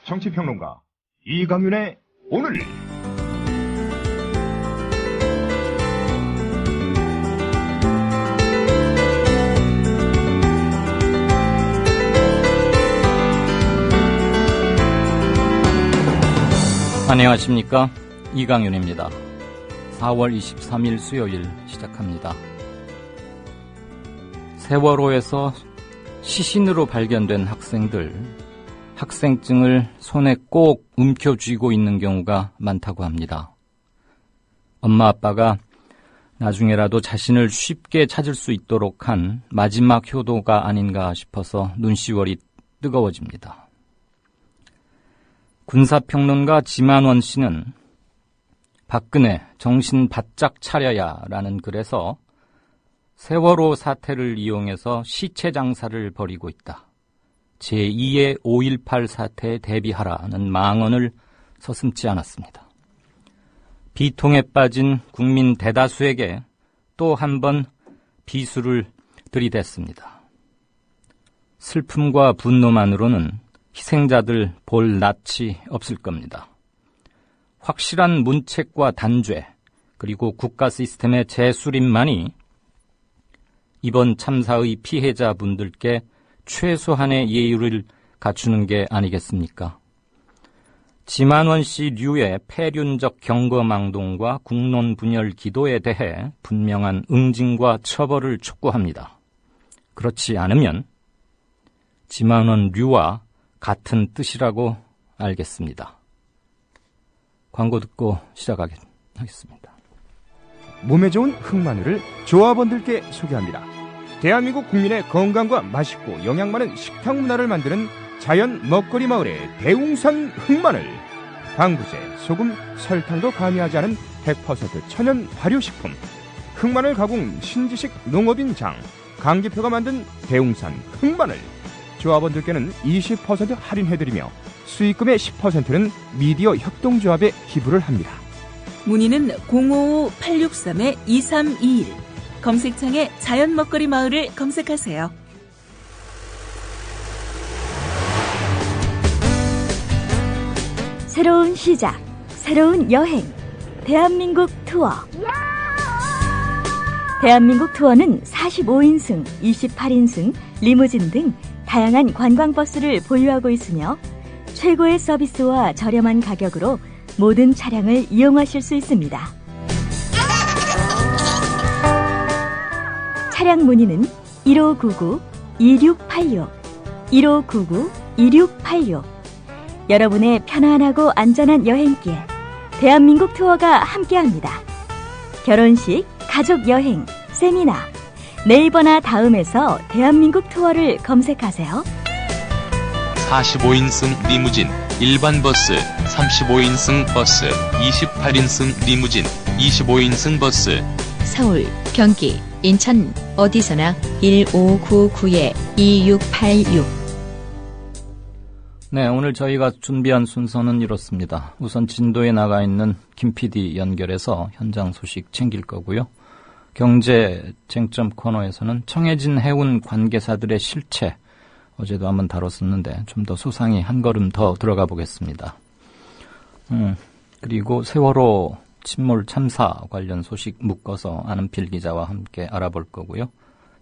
정치평론가 이강윤의 오늘. 안녕하십니까, 이강윤입니다. 4월 23일 수요일 시작합니다. 세월호에서 시신으로 발견된 학생들, 학생증을 손에 꼭 움켜쥐고 있는 경우가 많다고 합니다. 엄마 아빠가 나중에라도 자신을 쉽게 찾을 수 있도록 한 마지막 효도가 아닌가 싶어서 눈시월이 뜨거워집니다. 군사평론가 지만원 씨는 박근혜 정신 바짝 차려야 라는 글에서 세월호 사태를 이용해서 시체 장사를 벌이고 있다. 제2의 5.18 사태에 대비하라는 망언을 서슴지 않았습니다. 비통에 빠진 국민 대다수에게 또 한 번 비수를 들이댔습니다. 슬픔과 분노만으로는 희생자들 볼 낯이 없을 겁니다. 확실한 문책과 단죄, 그리고 국가 시스템의 재수립만이 이번 참사의 피해자분들께 최소한의 예의를 갖추는 게 아니겠습니까? 지만원 씨 류의 폐륜적 경거망동과 국론 분열 기도에 대해 분명한 응징과 처벌을 촉구합니다. 그렇지 않으면 지만원 류와 같은 뜻이라고 알겠습니다. 광고 듣고 시작하겠습니다. 몸에 좋은 흑마늘을 조합원들께 소개합니다. 대한민국 국민의 건강과 맛있고 영양 많은 식탁 문화를 만드는 자연 먹거리 마을의 대웅산 흑마늘. 방부제, 소금, 설탕도 가미하지 않은 100% 천연 발효식품. 흑마늘 가공 신지식 농업인장 강기표가 만든 대웅산 흑마늘. 조합원들께는 20% 할인해드리며 수익금의 10%는 미디어 협동조합에 기부를 합니다. 문의는 055-863-2321. 검색창에 자연 먹거리 마을을 검색하세요. 새로운 시작, 새로운 여행, 대한민국 투어. 대한민국 투어는 45인승, 28인승, 리무진 등 다양한 관광버스를 보유하고 있으며 최고의 서비스와 저렴한 가격으로 모든 차량을 이용하실 수 있습니다. 차량 문의는 1599-2686, 1599-2686. 여러분의 편안하고 안전한 여행길, 대한민국 투어가 함께합니다. 결혼식, 가족여행, 세미나, 네이버나 다음에서 대한민국 투어를 검색하세요. 45인승 리무진, 일반 버스, 35인승 버스, 28인승 리무진, 25인승 버스. 서울, 경기, 인천 어디서나 1599-2686. 네, 오늘 저희가 준비한 순서는 이렇습니다. 우선 진도에 나가 있는 김 PD 연결해서 현장 소식 챙길 거고요. 경제 쟁점 코너에서는 청해진 해운 관계사들의 실체, 어제도 한번 다뤘었는데 좀 더 소상히 한 걸음 더 들어가 보겠습니다. 그리고 세월호 침몰 참사 관련 소식 묶어서 안은필 기자와 함께 알아볼 거고요.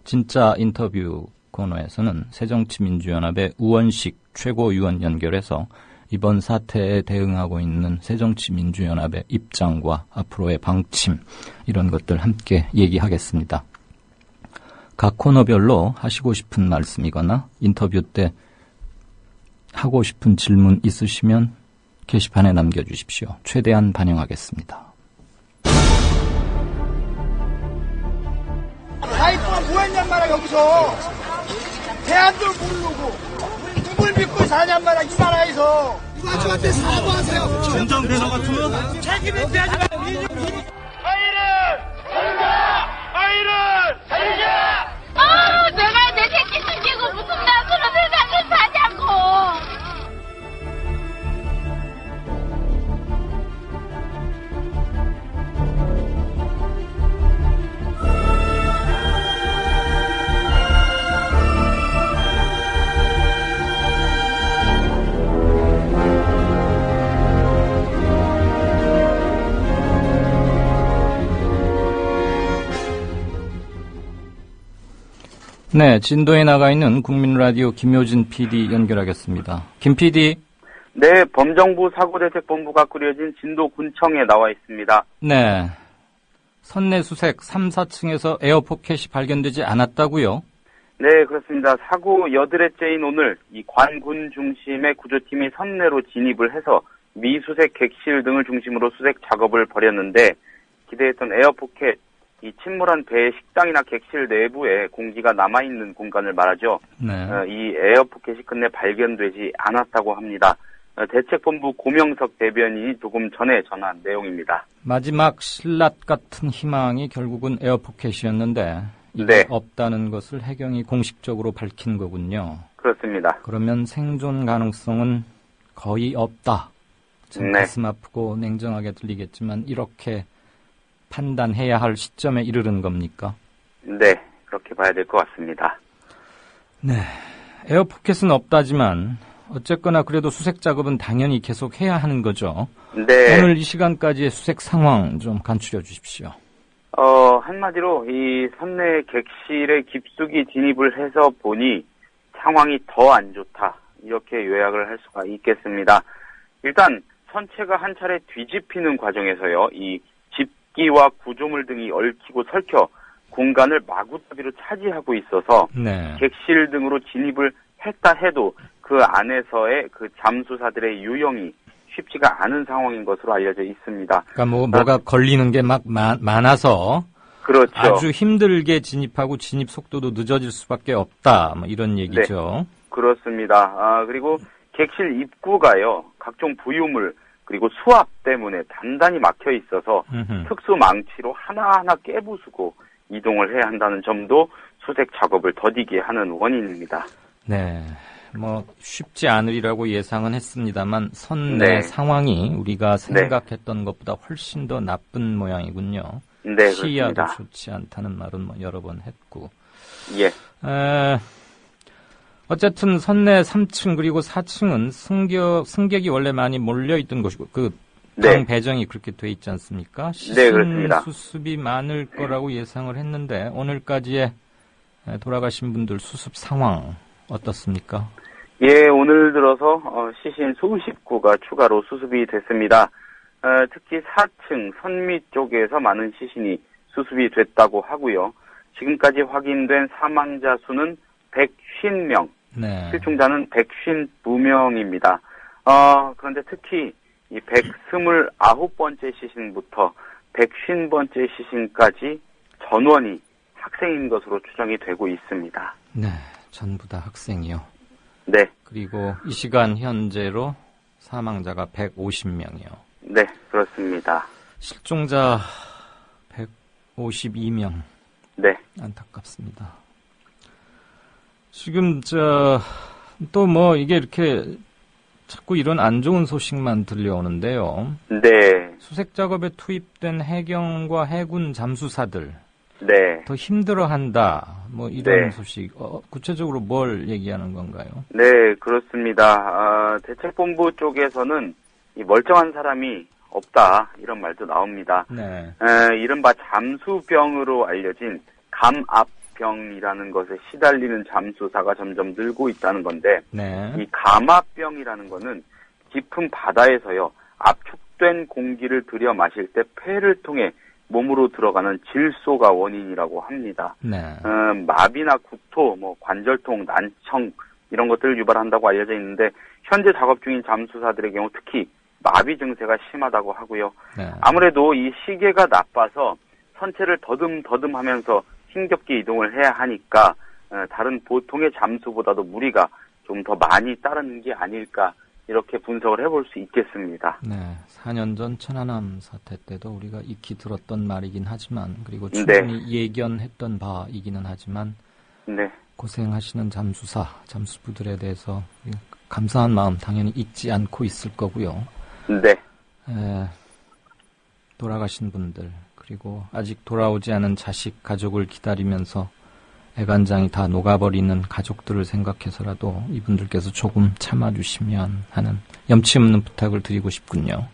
진짜 인터뷰 코너에서는 새정치민주연합의 우원식 최고위원 연결해서 이번 사태에 대응하고 있는 새정치민주연합의 입장과 앞으로의 방침, 이런 것들 함께 얘기하겠습니다. 각 코너별로 하시고 싶은 말씀이거나 인터뷰 때 하고 싶은 질문 있으시면 게시판에 남겨주십시오. 최대한 반영하겠습니다. 사이프가 뭐했냔 말이야. 여기서 대안도 모르고 누굴 믿고 사냔 말이야. 이 나라에서 누가 저한테 사과하세요. 전정대사 같으면 책임을 져야지. 아이를 살자! 아이를 살자! 내가 내 새끼 숨기고 무슨 낯으로 세상을 사냐고. 네, 진도에 나가 있는 국민라디오 김효진 PD 연결하겠습니다. 김 PD. 네, 범정부 사고대책본부가 꾸려진 진도 군청에 나와 있습니다. 네, 선내 수색 3, 4층에서 에어포켓이 발견되지 않았다고요? 네, 그렇습니다. 사고 여드레째인 오늘 이 관군 중심의 구조팀이 선내로 진입을 해서 미수색 객실 등을 중심으로 수색 작업을 벌였는데 기대했던 에어포켓, 이 침몰한 배의 식당이나 객실 내부에 공기가 남아있는 공간을 말하죠. 네. 이 에어포켓이 끝내 발견되지 않았다고 합니다. 대책본부 고명석 대변인이 조금 전에 전한 내용입니다. 마지막 신라 같은 희망이 결국은 에어포켓이었는데 이게 네. 없다는 것을 해경이 공식적으로 밝힌 거군요. 그렇습니다. 그러면 생존 가능성은 거의 없다. 참 네. 가슴 아프고 냉정하게 들리겠지만 이렇게 판단해야 할 시점에 이르는 겁니까? 네, 그렇게 봐야 될 것 같습니다. 네, 에어포켓은 없다지만 어쨌거나 그래도 수색 작업은 당연히 계속 해야 하는 거죠. 네. 오늘 이 시간까지의 수색 상황 좀 간추려 주십시오. 한마디로 이 선내 객실에 깊숙이 진입을 해서 보니 상황이 더 안 좋다. 이렇게 요약을 할 수가 있겠습니다. 일단 선체가 한 차례 뒤집히는 과정에서요. 이 집기와 구조물 등이 얽히고 설켜 공간을 마구잡이로 차지하고 있어서 네. 객실 등으로 진입을 했다 해도 그 안에서의 그 잠수사들의 유형이 쉽지가 않은 상황인 것으로 알려져 있습니다. 그러니까 뭐가 걸리는 게 막 많아서 그렇죠. 아주 힘들게 진입하고 진입 속도도 늦어질 수밖에 없다. 뭐 이런 얘기죠. 네, 그렇습니다. 그리고 객실 입구가요. 각종 부유물 그리고 수압 때문에 단단히 막혀 있어서 특수 망치로 하나하나 깨부수고 이동을 해야 한다는 점도 수색 작업을 더디게 하는 원인입니다. 네. 뭐 쉽지 않으리라고 예상은 했습니다만 선내 네. 상황이 우리가 생각했던 것보다 훨씬 더 나쁜 모양이군요. 네, 시야도 그렇습니다. 좋지 않다는 말은 뭐 여러 번 했고. 예. 어쨌든 선내 3층 그리고 4층은 승객이 원래 많이 몰려있던 곳이고 그 방 네. 배정이 그렇게 돼 있지 않습니까? 네, 그렇습니다. 수습이 많을 거라고 예상을 했는데 오늘까지의 돌아가신 분들 수습 상황 어떻습니까? 예, 오늘 들어서 시신 수십 구가 추가로 수습이 됐습니다. 특히 4층 선미 쪽에서 많은 시신이 수습이 됐다고 하고요. 지금까지 확인된 사망자 수는 150명, 네. 실종자는 152명입니다. 그런데 특히 이 129번째 시신부터 150번째 시신까지 전원이 학생인 것으로 추정이 되고 있습니다. 네, 전부 다 학생이요. 네. 그리고 이 시간 현재로 사망자가 150명이요. 네, 그렇습니다. 실종자 152명. 네. 안타깝습니다. 지금 또 뭐 이게 이렇게 자꾸 이런 안 좋은 소식만 들려오는데요. 네. 수색 작업에 투입된 해경과 해군 잠수사들 네. 더 힘들어한다. 뭐 이런 네. 소식. 구체적으로 뭘 얘기하는 건가요? 네, 그렇습니다. 대책본부 쪽에서는 이 멀쩡한 사람이 없다 이런 말도 나옵니다. 네. 이른바 잠수병으로 알려진 감압병이라는 것에 시달리는 잠수사가 점점 늘고 있다는 건데 네. 이 감압병이라는 거는 깊은 바다에서요 압축된 공기를 들여 마실 때 폐를 통해 몸으로 들어가는 질소가 원인이라고 합니다. 네. 마비나 구토, 관절통, 난청 이런 것들을 유발한다고 알려져 있는데 현재 작업 중인 잠수사들의 경우 특히 마비 증세가 심하다고 하고요. 네. 아무래도 이 시계가 나빠서 선체를 더듬하면서 힘겹게 이동을 해야 하니까 다른 보통의 잠수보다도 무리가 좀 더 많이 따르는 게 아닐까 이렇게 분석을 해볼 수 있겠습니다. 네, 4년 전 천안함 사태 때도 우리가 익히 들었던 말이긴 하지만 그리고 충분히 예견했던 바이기는 하지만 네. 고생하시는 잠수부들에 대해서 감사한 마음 당연히 잊지 않고 있을 거고요. 네. 돌아가신 분들 그리고 아직 돌아오지 않은 자식, 가족을 기다리면서 애간장이 다 녹아버리는 가족들을 생각해서라도 이분들께서 조금 참아주시면 하는 염치 없는 부탁을 드리고 싶군요.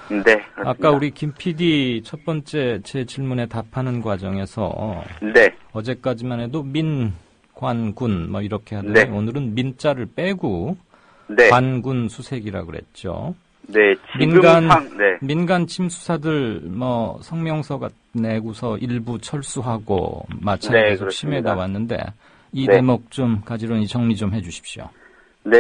네, 그렇습니다. 아까 우리 김 PD 첫 번째 제 질문에 답하는 과정에서 네. 어제까지만 해도 민 관군 뭐 이렇게 하는데 네. 오늘은 민자를 빼고 네. 관군 수색이라 그랬죠. 네, 민간 침수사들 뭐 성명서 내고서 일부 철수하고 마찰이 네, 계속 그렇습니다. 심해다 왔는데 이 네. 대목 좀 가지런히 정리 좀 해주십시오. 네,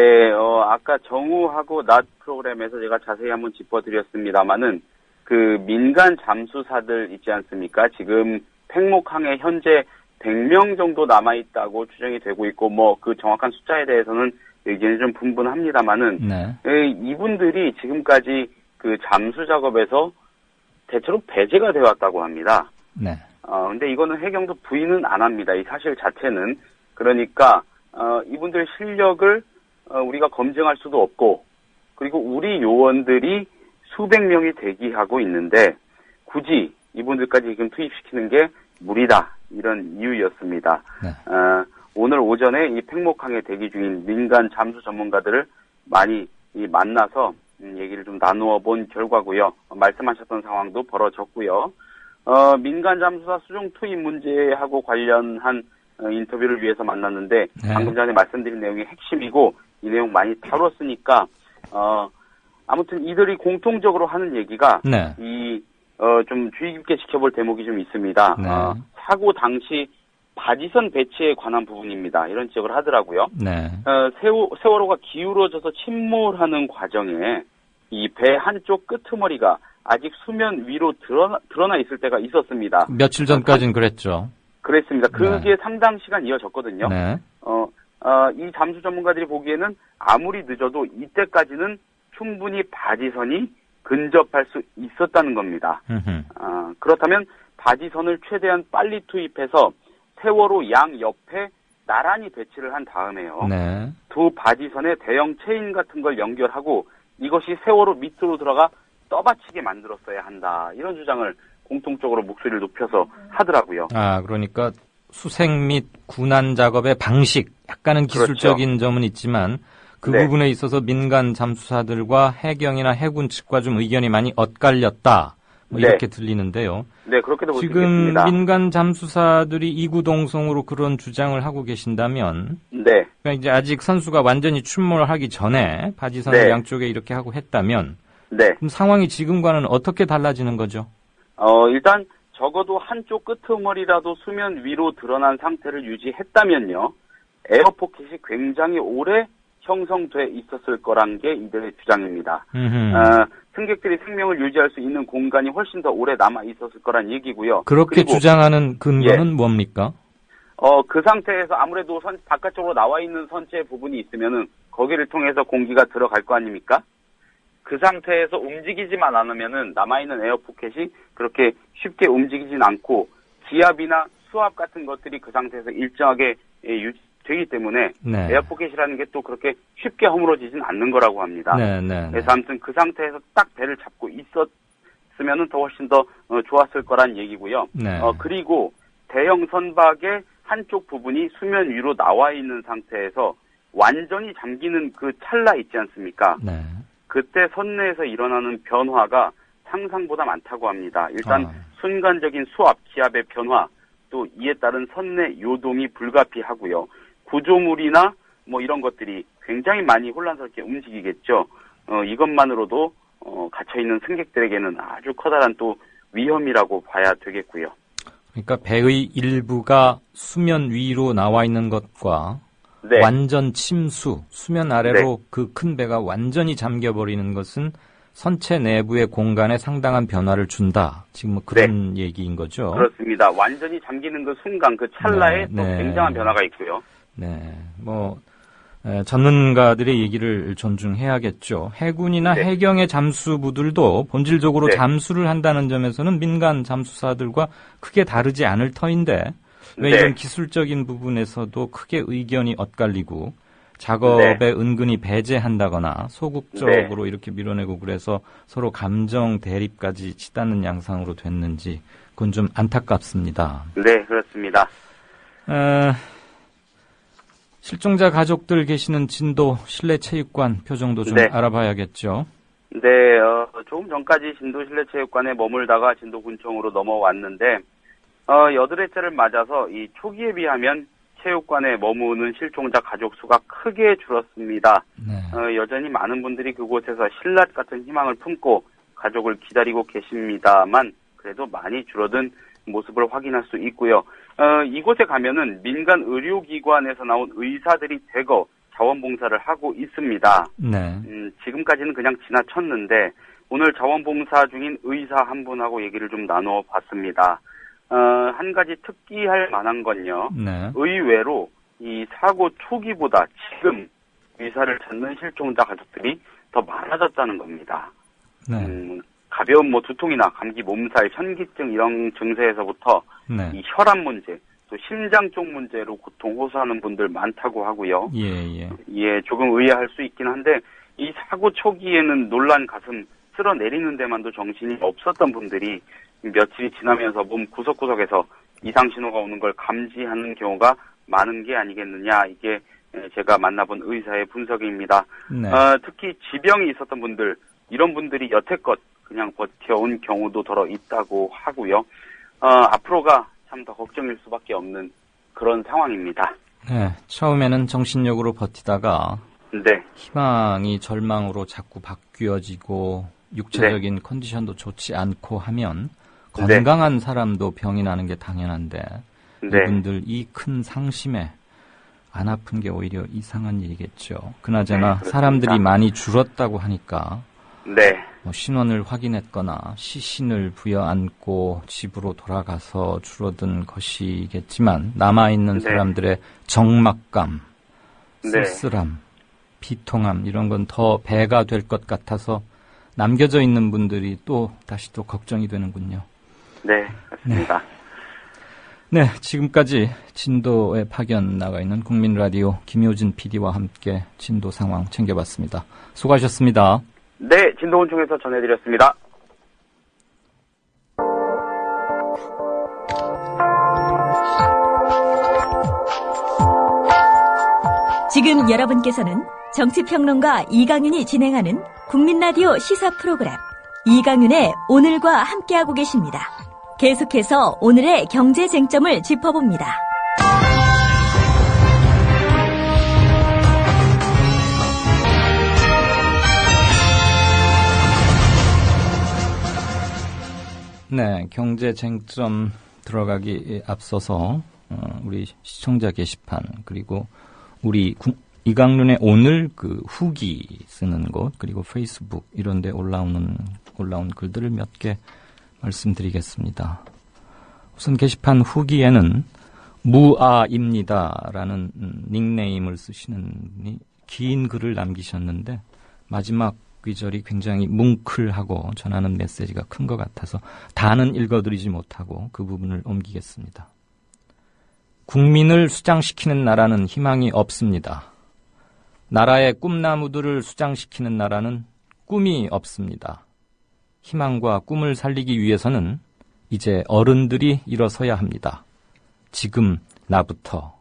아까 정우하고 낮 프로그램에서 제가 자세히 한번 짚어드렸습니다만은 그 민간 잠수사들 있지 않습니까? 지금 팽목항에 현재 100명 정도 남아있다고 추정이 되고 있고 뭐 그 정확한 숫자에 대해서는 의견이 좀 분분합니다만은 네. 이분들이 지금까지 그 잠수 작업에서 대체로 배제가 되어 왔다고 합니다. 네. 근데 이거는 해경도 부인은 안 합니다. 이 사실 자체는. 그러니까 이분들 실력을 우리가 검증할 수도 없고 그리고 우리 요원들이 수백 명이 대기하고 있는데 굳이 이분들까지 지금 투입시키는 게 무리다. 이런 이유였습니다. 네. 오늘 오전에 이 팽목항에 대기 중인 민간 잠수 전문가들을 많이 만나서 얘기를 좀 나누어 본 결과고요. 말씀하셨던 상황도 벌어졌고요. 민간 잠수사 수중 투입 문제하고 관련한 인터뷰를 위해서 만났는데 네. 방금 전에 말씀드린 내용이 핵심이고 이 내용 많이 다뤘으니까 아무튼 이들이 공통적으로 하는 얘기가 네. 좀 주의 깊게 지켜볼 대목이 좀 있습니다. 네. 사고 당시 바지선 배치에 관한 부분입니다. 이런 지적을 하더라고요. 네. 세월호가 기울어져서 침몰하는 과정에 이 배 한쪽 끄트머리가 아직 수면 위로 드러나 있을 때가 있었습니다. 며칠 전까지는 그랬죠. 그랬습니다. 그게 네. 상당 시간 이어졌거든요. 네. 이 잠수 전문가들이 보기에는 아무리 늦어도 이때까지는 충분히 바지선이 근접할 수 있었다는 겁니다. 그렇다면 바지선을 최대한 빨리 투입해서 세월호 양 옆에 나란히 배치를 한 다음에요. 네. 두 바지선에 대형 체인 같은 걸 연결하고 이것이 세월호 밑으로 들어가 떠받치게 만들었어야 한다. 이런 주장을 공통적으로 목소리를 높여서 하더라고요. 그러니까 수색 및 군안 작업의 방식, 약간은 기술적인 그렇죠. 점은 있지만 그 네. 부분에 있어서 민간 잠수사들과 해경이나 해군 측과 좀 의견이 많이 엇갈렸다. 뭐 네. 이렇게 들리는데요. 네, 그렇게도 볼 수 지금 있겠습니다. 민간 잠수사들이 이구동성으로 그런 주장을 하고 계신다면, 네. 그러니까 이제 아직 선수가 완전히 출몰하기 전에 바지선을 네. 양쪽에 이렇게 하고 했다면, 네. 그럼 상황이 지금과는 어떻게 달라지는 거죠? 일단 적어도 한쪽 끄트머리라도 수면 위로 드러난 상태를 유지했다면요. 에어포켓이 굉장히 오래 형성돼 있었을 거란 게 이들의 주장입니다. 승객들이 생명을 유지할 수 있는 공간이 훨씬 더 오래 남아 있었을 거란 얘기고요. 그렇게 그리고, 주장하는 근거는 뭡니까? 그 상태에서 아무래도 바깥쪽으로 나와 있는 선체 부분이 있으면은 거기를 통해서 공기가 들어갈 거 아닙니까? 그 상태에서 움직이지만 않으면은 남아있는 에어포켓이 그렇게 쉽게 움직이진 않고 기압이나 수압 같은 것들이 그 상태에서 일정하게 유지되기 때문에 네. 에어포켓이라는 게 또 그렇게 쉽게 허물어지진 않는 거라고 합니다. 네. 그래서 아무튼 그 상태에서 딱 배를 잡고 있었으면은 더 훨씬 더 좋았을 거란 얘기고요. 네. 그리고 대형 선박의 한쪽 부분이 수면 위로 나와 있는 상태에서 완전히 잠기는 그 찰나 있지 않습니까? 네. 그때 선내에서 일어나는 변화가 상상보다 많다고 합니다. 일단 순간적인 수압, 기압의 변화, 또 이에 따른 선내 요동이 불가피하고요. 구조물이나 뭐 이런 것들이 굉장히 많이 혼란스럽게 움직이겠죠. 이것만으로도 갇혀있는 승객들에게는 아주 커다란 또 위험이라고 봐야 되겠고요. 그러니까 배의 일부가 수면 위로 나와 있는 것과 네. 완전 침수, 수면 아래로 네. 그 큰 배가 완전히 잠겨버리는 것은 선체 내부의 공간에 상당한 변화를 준다. 지금 뭐 그런 얘기인 거죠. 그렇습니다. 완전히 잠기는 그 순간, 그 찰나에 또 굉장한 변화가 있고요. 네, 전문가들의 얘기를 존중해야겠죠. 해군이나 해경의 잠수부들도 본질적으로 잠수를 한다는 점에서는 민간 잠수사들과 크게 다르지 않을 터인데 왜 이런 기술적인 부분에서도 크게 의견이 엇갈리고 작업에 은근히 배제한다거나 소극적으로 이렇게 밀어내고 그래서 서로 감정 대립까지 치닫는 양상으로 됐는지 그건 좀 안타깝습니다. 네, 그렇습니다. 실종자 가족들 계시는 진도 실내체육관 표정도 좀 알아봐야겠죠. 네, 조금 전까지 진도 실내체육관에 머물다가 진도 군청으로 넘어왔는데 여드레째를 맞아서 이 초기에 비하면 체육관에 머무는 실종자 가족 수가 크게 줄었습니다. 네. 여전히 많은 분들이 그곳에서 신라 같은 희망을 품고 가족을 기다리고 계십니다만 그래도 많이 줄어든 모습을 확인할 수 있고요. 이곳에 가면은 민간 의료기관에서 나온 의사들이 대거 자원봉사를 하고 있습니다. 네. 지금까지는 그냥 지나쳤는데 오늘 자원봉사 중인 의사 한 분하고 얘기를 좀 나눠봤습니다. 한 가지 특기할 만한 건요. 네. 의외로 이 사고 초기보다 지금 의사를 찾는 실종자 가족들이 더 많아졌다는 겁니다. 네. 가벼운 두통이나 감기, 몸살, 현기증 이런 증세에서부터 네. 이 혈압 문제, 또 심장 쪽 문제로 고통 호소하는 분들 많다고 하고요. 예, 조금 의아할 수 있긴 한데 이 사고 초기에는 놀란 가슴 쓸어내리는 데만도 정신이 없었던 분들이 며칠이 지나면서 몸 구석구석에서 이상 신호가 오는 걸 감지하는 경우가 많은 게 아니겠느냐. 이게 제가 만나본 의사의 분석입니다. 네. 특히 지병이 있었던 분들, 이런 분들이 여태껏 그냥 버텨온 경우도 더러 있다고 하고요. 앞으로가 참 더 걱정일 수밖에 없는 그런 상황입니다. 네. 처음에는 정신력으로 버티다가 네. 희망이 절망으로 자꾸 바뀌어지고 육체적인 컨디션도 좋지 않고 하면 건강한 사람도 병이 나는 게 당연한데 이분들 이 큰 상심에 안 아픈 게 오히려 이상한 일이겠죠. 그나저나 사람들이 많이 줄었다고 하니까 신원을 확인했거나 시신을 부여안고 집으로 돌아가서 줄어든 것이겠지만 남아있는 사람들의 적막감, 쓸쓸함, 비통함 이런 건 더 배가 될 것 같아서 남겨져 있는 분들이 다시 또 걱정이 되는군요. 네, 그렇습니다. 네, 지금까지 진도에 파견 나가 있는 국민라디오 김효진 PD와 함께 진도 상황 챙겨봤습니다. 수고하셨습니다. 네, 진도원청에서 전해드렸습니다. 지금 여러분께서는 정치평론가 이강윤이 진행하는 국민라디오 시사 프로그램 이강윤의 오늘과 함께하고 계십니다. 계속해서 오늘의 경제 쟁점을 짚어봅니다. 네, 경제 쟁점 들어가기 앞서서 우리 시청자 게시판 그리고 우리 이강윤의 오늘 그 후기 쓰는 곳 그리고 페이스북 이런 데 올라온 글들을 몇 개 말씀드리겠습니다. 우선 게시판 후기에는 무아입니다라는 닉네임을 쓰시는 분이 긴 글을 남기셨는데 마지막 귀절이 굉장히 뭉클하고 전하는 메시지가 큰 것 같아서 다는 읽어드리지 못하고 그 부분을 옮기겠습니다. 국민을 수장시키는 나라는 희망이 없습니다. 나라의 꿈나무들을 수장시키는 나라는 꿈이 없습니다. 희망과 꿈을 살리기 위해서는 이제 어른들이 일어서야 합니다. 지금 나부터.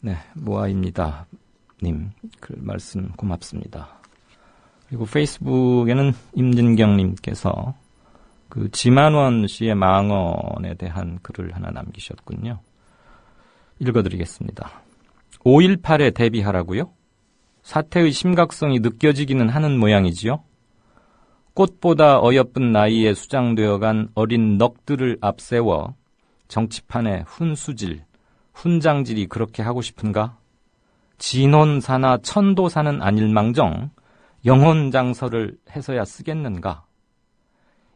네, 모아입니다. 님, 그 말씀 고맙습니다. 그리고 페이스북에는 임진경님께서 그 지만원 씨의 망언에 대한 글을 하나 남기셨군요. 읽어드리겠습니다. 5.18에 대비하라고요? 사태의 심각성이 느껴지기는 하는 모양이지요. 꽃보다 어여쁜 나이에 수장되어간 어린 넋들을 앞세워 정치판에 훈수질, 훈장질이 그렇게 하고 싶은가? 진혼사나 천도사는 아닐망정 영혼장서를 해서야 쓰겠는가?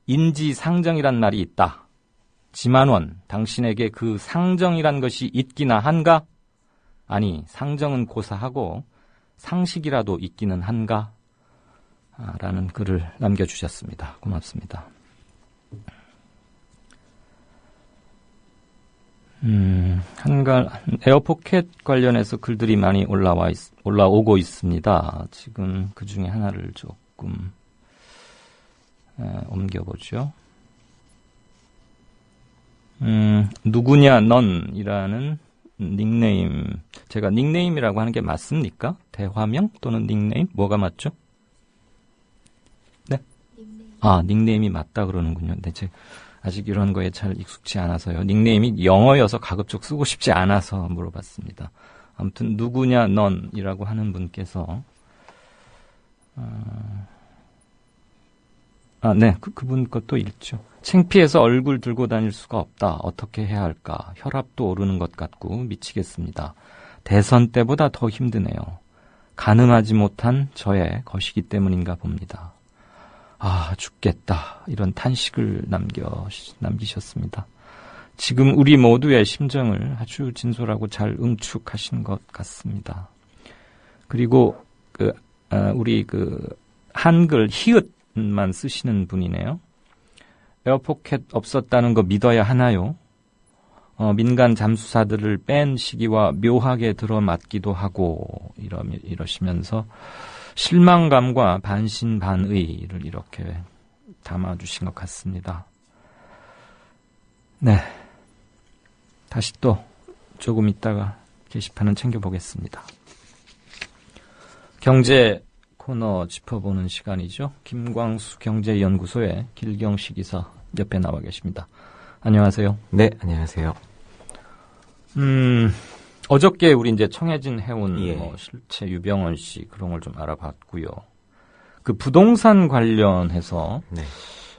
인지상정이란 말이 있다. 지만원, 당신에게 그 상정이란 것이 있기나 한가? 아니, 상정은 고사하고 상식이라도 있기는 한가? 라는 글을 남겨주셨습니다. 고맙습니다. 에어포켓 관련해서 글들이 많이 올라오고 있습니다. 지금 그 중에 하나를 조금 옮겨보죠. 누구냐 넌이라는 닉네임, 제가 닉네임이라고 하는 게 맞습니까? 대화명 또는 닉네임? 뭐가 맞죠? 네? 닉네임이 맞다 그러는군요. 네, 아직 이런 거에 잘 익숙치 않아서요. 닉네임이 영어여서 가급적 쓰고 싶지 않아서 물어봤습니다. 아무튼 누구냐 넌이라고 하는 분께서 네, 그분 것도 읽죠. 창피해서 얼굴 들고 다닐 수가 없다. 어떻게 해야 할까? 혈압도 오르는 것 같고 미치겠습니다. 대선 때보다 더 힘드네요. 가늠하지 못한 저의 것이기 때문인가 봅니다. 죽겠다. 이런 탄식을 남기셨습니다. 지금 우리 모두의 심정을 아주 진솔하고 잘 응축하신 것 같습니다. 그리고 우리 한글 히읗만 쓰시는 분이네요. 에어포켓 없었다는 거 믿어야 하나요? 민간 잠수사들을 뺀 시기와 묘하게 들어맞기도 하고 이러시면서 실망감과 반신반의를 이렇게 담아주신 것 같습니다. 네, 다시 또 조금 있다가 게시판은 챙겨보겠습니다. 경제 코너 짚어보는 시간이죠. 김광수 경제연구소의 길경식 이사 옆에 나와 계십니다. 안녕하세요. 네, 안녕하세요. 어저께 우리 이제 청해진 해운 예. 실체 유병헌 씨 그런 걸 좀 알아봤고요. 그 부동산 관련해서 네.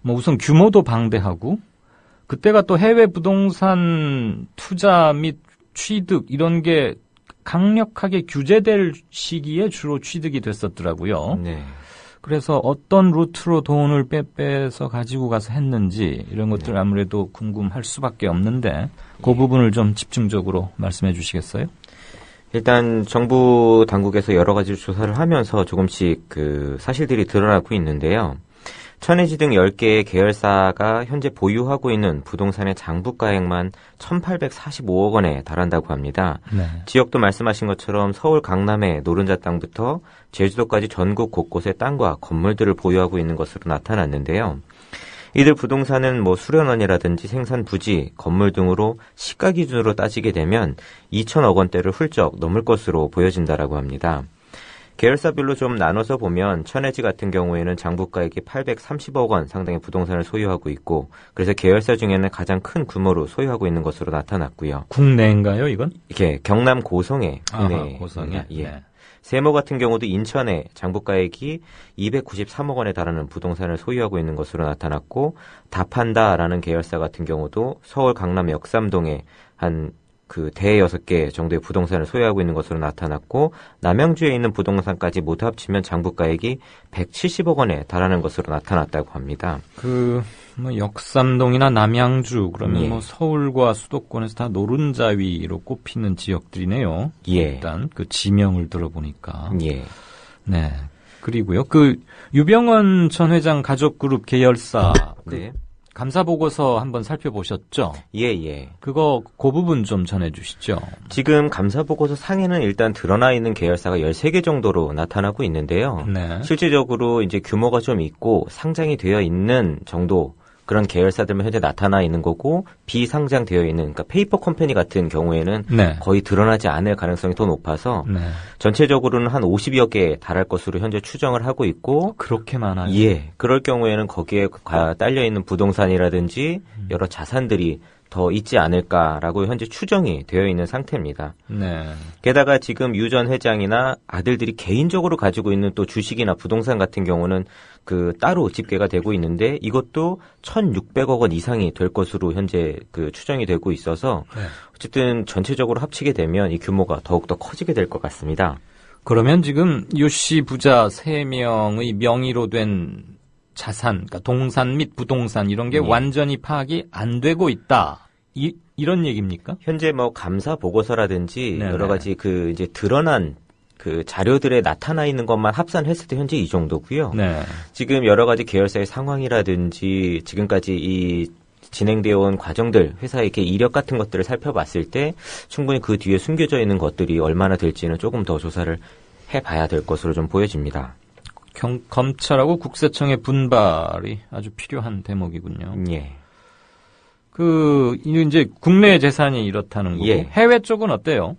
우선 규모도 방대하고 그때가 또 해외 부동산 투자 및 취득 이런 게 강력하게 규제될 시기에 주로 취득이 됐었더라고요. 네. 그래서 어떤 루트로 돈을 빼서 가지고 가서 했는지 이런 것들 아무래도 궁금할 수밖에 없는데 그 부분을 좀 집중적으로 말씀해 주시겠어요? 일단 정부 당국에서 여러 가지 조사를 하면서 조금씩 그 사실들이 드러나고 있는데요. 천해지 등 10개의 계열사가 현재 보유하고 있는 부동산의 장부가액만 1,845억 원에 달한다고 합니다. 네. 지역도 말씀하신 것처럼 서울 강남의 노른자 땅부터 제주도까지 전국 곳곳에 땅과 건물들을 보유하고 있는 것으로 나타났는데요. 이들 부동산은 수련원이라든지 생산 부지, 건물 등으로 시가 기준으로 따지게 되면 2천억 원대를 훌쩍 넘을 것으로 보여진다라고 합니다. 계열사별로 좀 나눠서 보면 천해지 같은 경우에는 장부가액이 830억 원 상당의 부동산을 소유하고 있고 그래서 계열사 중에는 가장 큰 규모로 소유하고 있는 것으로 나타났고요. 국내인가요, 이건? 이게 경남 고성에 고성에. 예. 네. 세모 같은 경우도 인천에 장부가액이 293억 원에 달하는 부동산을 소유하고 있는 것으로 나타났고 다판다라는 계열사 같은 경우도 서울 강남 역삼동에 한 대여섯 개 정도의 부동산을 소유하고 있는 것으로 나타났고 남양주에 있는 부동산까지 모두 합치면 장부가액이 170억 원에 달하는 것으로 나타났다고 합니다. 역삼동이나 남양주 그러면 예. 서울과 수도권에서 다 노른자 위로 꼽히는 지역들이네요. 예. 일단 그 지명을 들어보니까. 예. 네. 그리고요. 유병헌 전 회장 가족그룹 계열사 네. 감사 보고서 한번 살펴보셨죠? 예. 그 부분 좀 전해주시죠. 지금 감사 보고서 상에는 일단 드러나 있는 계열사가 13개 정도로 나타나고 있는데요. 네. 실질적으로 이제 규모가 좀 있고 상장이 되어 있는 정도 그런 계열사들만 현재 나타나 있는 거고 비상장되어 있는 그러니까 페이퍼 컴퍼니 같은 경우에는 네. 거의 드러나지 않을 가능성이 더 높아서 네. 전체적으로는 한 50여 개에 달할 것으로 현재 추정을 하고 있고 그렇게 많아요? 예. 그럴 경우에는 거기에 딸려 있는 부동산이라든지 여러 자산들이 더 있지 않을까라고 현재 추정이 되어 있는 상태입니다. 네. 게다가 지금 유 전 회장이나 아들들이 개인적으로 가지고 있는 또 주식이나 부동산 같은 경우는 따로 집계가 되고 있는데 이것도 1,600억 원 이상이 될 것으로 현재 추정이 되고 있어서 네. 어쨌든 전체적으로 합치게 되면 이 규모가 더욱더 커지게 될 것 같습니다. 그러면 지금 유 씨 부자 3명의 명의로 된 자산, 그러니까 동산 및 부동산 이런 게 완전히 파악이 안 되고 있다. 이런 얘기입니까? 현재 감사 보고서라든지 네네. 여러 가지 이제 드러난 자료들에 나타나 있는 것만 합산했을 때 현재 이 정도고요. 네. 지금 여러 가지 계열사의 상황이라든지 지금까지 이 진행되어 온 과정들, 회사의 이렇게 이력 같은 것들을 살펴봤을 때 충분히 그 뒤에 숨겨져 있는 것들이 얼마나 될지는 조금 더 조사를 해봐야 될 것으로 좀 보여집니다. 검찰하고 국세청의 분발이 아주 필요한 대목이군요. 예. 이제 국내 재산이 이렇다는 거고 예. 해외 쪽은 어때요?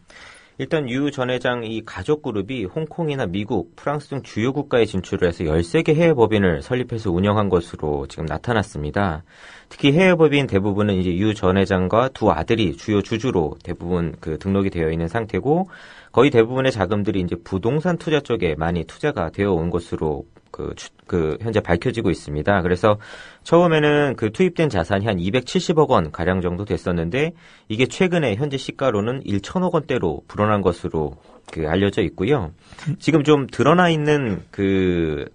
일단 유 전 회장 이 가족 그룹이 홍콩이나 미국, 프랑스 등 주요 국가에 진출을 해서 13개 해외 법인을 설립해서 운영한 것으로 지금 나타났습니다. 특히 해외 법인 대부분은 이제 유 전 회장과 두 아들이 주요 주주로 대부분 등록이 되어 있는 상태고, 거의 대부분의 자금들이 이제 부동산 투자 쪽에 많이 투자가 되어 온 것으로 현재 밝혀지고 있습니다. 그래서 처음에는 투입된 자산이 한 270억 원 가량 정도 됐었는데, 이게 최근에 현재 시가로는 1천억 원대로 불어난 것으로 알려져 있고요. 지금 좀 드러나 있는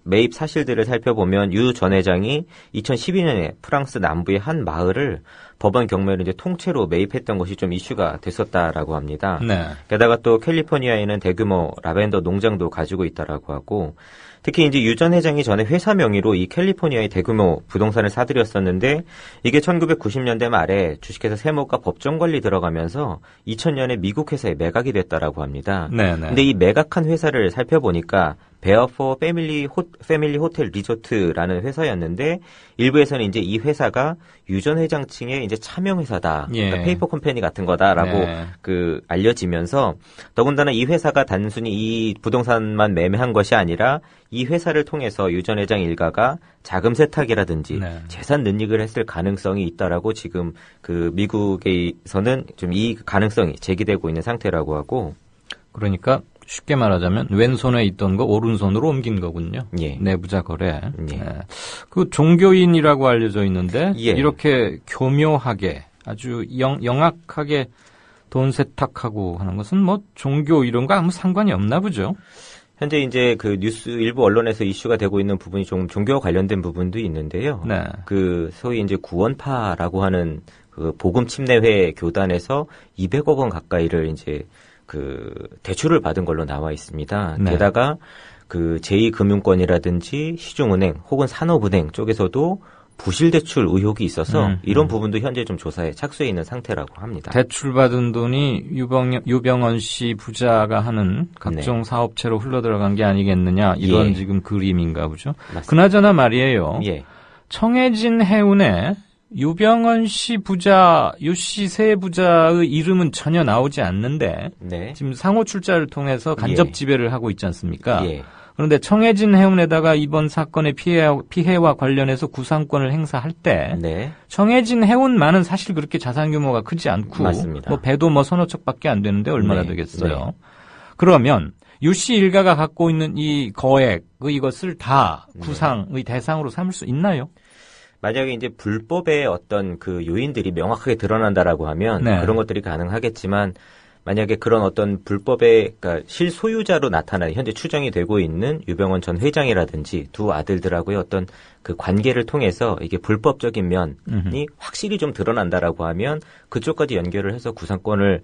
매입 사실들을 살펴보면 유 전 회장이 2012년에 프랑스 남부의 한 마을을 법원 경매로 이제 통째로 매입했던 것이 좀 이슈가 됐었다라고 합니다. 네. 게다가 또 캘리포니아에는 대규모 라벤더 농장도 가지고 있다라고 하고, 특히 이제 유 전 회장이 전에 회사 명의로 이 캘리포니아의 대규모 부동산을 사들였었는데, 이게 1990년대 말에 주식회사 세모가 법정 관리 들어가면서 2000년에 미국 회사에 매각이 됐다라고 합니다. 네네. 근데 이 매각한 회사를 살펴보니까 베어포 패밀리 호텔 리조트라는 회사였는데, 일부에서는 이제 이 회사가 유 전 회장 층의 이제 차명 회사다, 그러니까 페이퍼 컴퍼니 같은 거다라고 네. 알려지면서, 더군다나 이 회사가 단순히 이 부동산만 매매한 것이 아니라 이 회사를 통해서 유 전 회장 일가가 자금 세탁이라든지 네. 재산 능익을 했을 가능성이 있다라고 지금 미국에서는 좀 이 가능성이 제기되고 있는 상태라고 하고, 그러니까 쉽게 말하자면 왼손에 있던 거 오른손으로 옮긴 거군요. 예. 내부자 거래. 예. 예. 종교인이라고 알려져 있는데 예. 이렇게 교묘하게 아주 영악하게 돈 세탁하고 하는 것은 뭐 종교 이런 거 아무 상관이 없나 보죠. 현재 이제 뉴스 일부 언론에서 이슈가 되고 있는 부분이 좀 종교와 관련된 부분도 있는데요. 네. 소위 이제 구원파라고 하는 복음 침례회 교단에서 200억 원 가까이를 이제 대출을 받은 걸로 나와 있습니다. 네. 게다가 제2금융권이라든지 시중은행 혹은 산업은행 쪽에서도 부실 대출 의혹이 있어서 이런 부분도 현재 좀 조사에 착수해 있는 상태라고 합니다. 대출 받은 돈이 유병언 씨 부자가 하는 각종 네. 사업체로 흘러들어간 게 아니겠느냐, 이런 예. 지금 그림인가 보죠. 맞습니다. 그나저나 말이에요. 예. 청해진 해운에 유병언 씨 부자, 유씨 세 부자의 이름은 전혀 나오지 않는데, 네. 지금 상호 출자를 통해서 간접 예. 지배를 하고 있지 않습니까? 예. 그런데 청해진 해운에다가 이번 사건의 피해와 관련해서 구상권을 행사할 때, 네. 청해진 해운만은 사실 그렇게 자산 규모가 크지 않고, 맞습니다. 배도 서너 척밖에 안 되는데 얼마나 네. 되겠어요? 네. 그러면 유씨 일가가 갖고 있는 이 거액, 이것을 다 구상의 대상으로 삼을 수 있나요? 만약에 이제 불법의 어떤 요인들이 명확하게 드러난다라고 하면 네. 그런 것들이 가능하겠지만, 만약에 그런 어떤 불법의, 그러니까 실소유자로 나타나는 현재 추정이 되고 있는 유병언 전 회장이라든지 두 아들들하고의 어떤 관계를 통해서 이게 불법적인 면이 확실히 좀 드러난다라고 하면 그쪽까지 연결을 해서 구상권을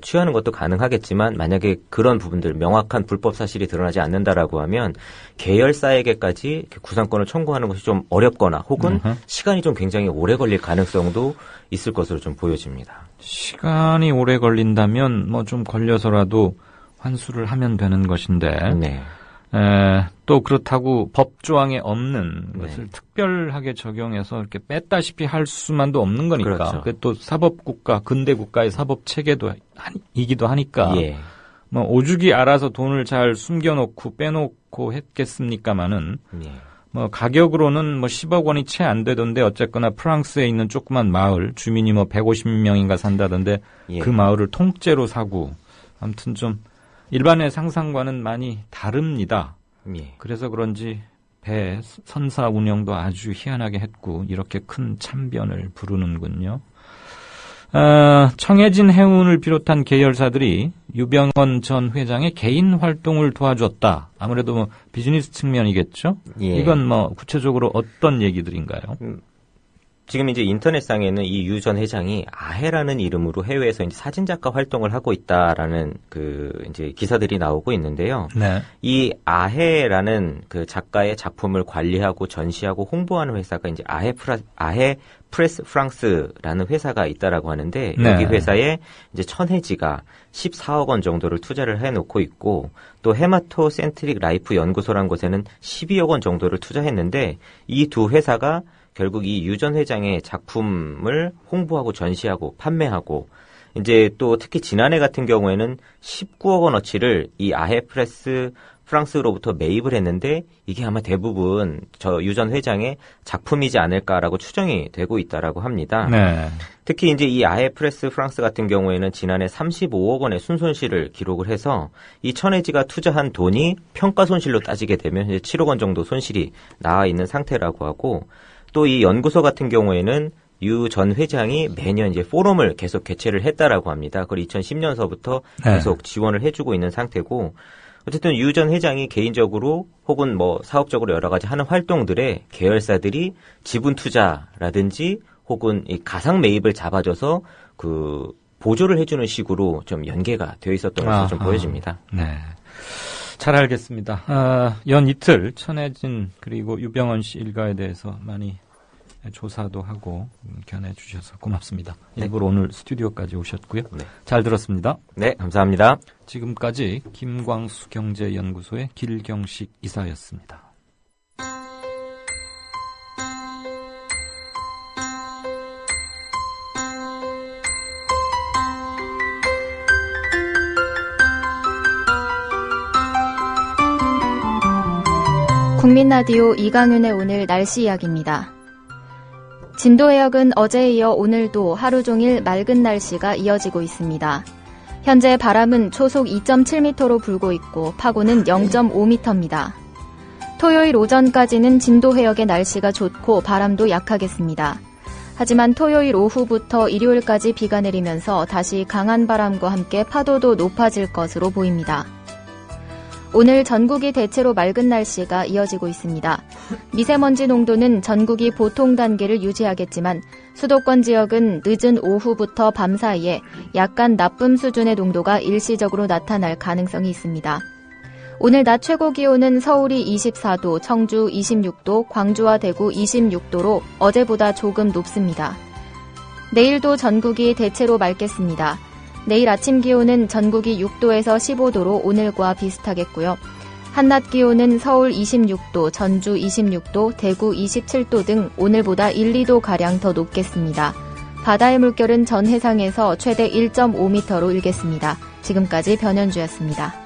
취하는 것도 가능하겠지만, 만약에 그런 부분들 명확한 불법 사실이 드러나지 않는다라고 하면 계열사에게까지 구상권을 청구하는 것이 좀 어렵거나 혹은 시간이 좀 굉장히 오래 걸릴 가능성도 있을 것으로 좀 보여집니다. 시간이 오래 걸린다면 좀 걸려서라도 환수를 하면 되는 것인데, 네. 또 그렇다고 법 조항에 없는 네. 것을 특별하게 적용해서 이렇게 뺐다시피 할 수만도 없는 거니까. 그렇죠. 또 사법국가, 근대국가의 사법 체계도 이기도 하니까. 예. 오죽이 알아서 돈을 잘 숨겨놓고 빼놓고 했겠습니까마는, 예. 가격으로는 10억 원이 채 안 되던데, 어쨌거나 프랑스에 있는 조그만 마을, 주민이 150명인가 산다던데, 예. 그 마을을 통째로 사고, 아무튼 좀, 일반의 상상과는 많이 다릅니다. 예. 그래서 그런지 배 선사 운영도 아주 희한하게 했고, 이렇게 큰 참변을 부르는군요. 청해진 해운을 비롯한 계열사들이 유병언 전 회장의 개인 활동을 도와줬다. 아무래도 비즈니스 측면이겠죠? 예. 이건 구체적으로 어떤 얘기들인가요? 지금 이제 인터넷상에는 이 유 전 회장이 아해라는 이름으로 해외에서 이제 사진작가 활동을 하고 있다라는 이제 기사들이 나오고 있는데요. 네. 이 아해라는 작가의 작품을 관리하고 전시하고 홍보하는 회사가 이제 아해 프레스 프랑스라는 회사가 있다라고 하는데, 네. 여기 회사에 이제 천해지가 14억 원 정도를 투자를 해놓고 있고, 또 헤마토 센트릭 라이프 연구소라는 곳에는 12억 원 정도를 투자했는데, 이 두 회사가 결국 이 유 전 회장의 작품을 홍보하고 전시하고 판매하고 이제 또 특히 지난해 같은 경우에는 19억 원어치를 이 아헤프레스 프랑스로부터 매입을 했는데 이게 아마 대부분 저 유 전 회장의 작품이지 않을까라고 추정이 되고 있다라고 합니다. 네. 특히 이제 이 아헤프레스 프랑스 같은 경우에는 지난해 35억 원의 순손실을 기록을 해서 이 천혜지가 투자한 돈이 평가 손실로 따지게 되면 이제 7억 원 정도 손실이 나와 있는 상태라고 하고 또 이 연구소 같은 경우에는 유 전 회장이 매년 이제 포럼을 계속 개최를 했다라고 합니다. 그걸 2010년서부터 계속 지원을 해주고 있는 상태고 어쨌든 유 전 회장이 개인적으로 혹은 뭐 사업적으로 여러 가지 하는 활동들에 계열사들이 지분 투자라든지 혹은 이 가상 매입을 잡아줘서 그 보조를 해주는 식으로 좀 연계가 되어 있었던 것으로 좀 보여집니다. 네. 잘 알겠습니다. 연 이틀 천혜진 그리고 유병헌 씨 일가에 대해서 많이 조사도 하고 견해 주셔서 고맙습니다. 네. 일부러 오늘 스튜디오까지 오셨고요. 네. 잘 들었습니다. 네, 감사합니다. 지금까지 김광수 경제연구소의 길경식 이사였습니다. 국민라디오 이강윤의 오늘 날씨 이야기입니다. 진도 해역은 어제에 이어 오늘도 하루 종일 맑은 날씨가 이어지고 있습니다. 현재 바람은 초속 2.7m로 불고 있고 파고는 0.5m입니다. 토요일 오전까지는 진도 해역의 날씨가 좋고 바람도 약하겠습니다. 하지만 토요일 오후부터 일요일까지 비가 내리면서 다시 강한 바람과 함께 파도도 높아질 것으로 보입니다. 오늘 전국이 대체로 맑은 날씨가 이어지고 있습니다. 미세먼지 농도는 전국이 보통 단계를 유지하겠지만 수도권 지역은 늦은 오후부터 밤 사이에 약간 나쁨 수준의 농도가 일시적으로 나타날 가능성이 있습니다. 오늘 낮 최고 기온은 서울이 24도, 청주 26도, 광주와 대구 26도로 어제보다 조금 높습니다. 내일도 전국이 대체로 맑겠습니다. 내일 아침 기온은 전국이 6도에서 15도로 오늘과 비슷하겠고요. 한낮 기온은 서울 26도, 전주 26도, 대구 27도 등 오늘보다 1, 2도가량 더 높겠습니다. 바다의 물결은 전 해상에서 최대 1.5m로 일겠습니다. 지금까지 변현주였습니다.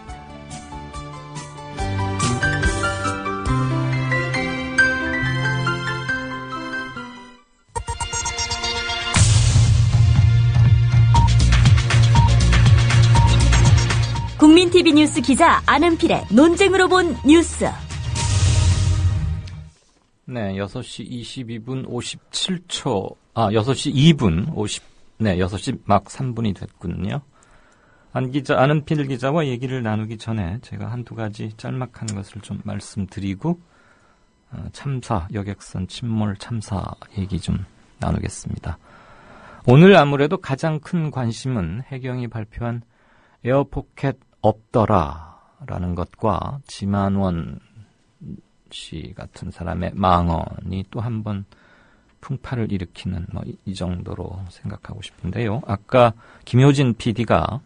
국민TV 뉴스 기자 안은필의 논쟁으로 본 뉴스. 네, 6시 22분 57초, 6시 2분 6시 막 3분이 됐군요. 안은필 기자와 얘기를 나누기 전에 제가 한두 가지 짤막한 것을 좀 말씀드리고, 참사, 여객선 침몰 참사 얘기 좀 나누겠습니다. 오늘 아무래도 가장 큰 관심은 해경이 발표한 에어포켓 없더라라는 것과 지만원 씨 같은 사람의 망언이 또 한 번 풍파를 일으키는 이 정도로 생각하고 싶은데요. 아까 김효진 PD가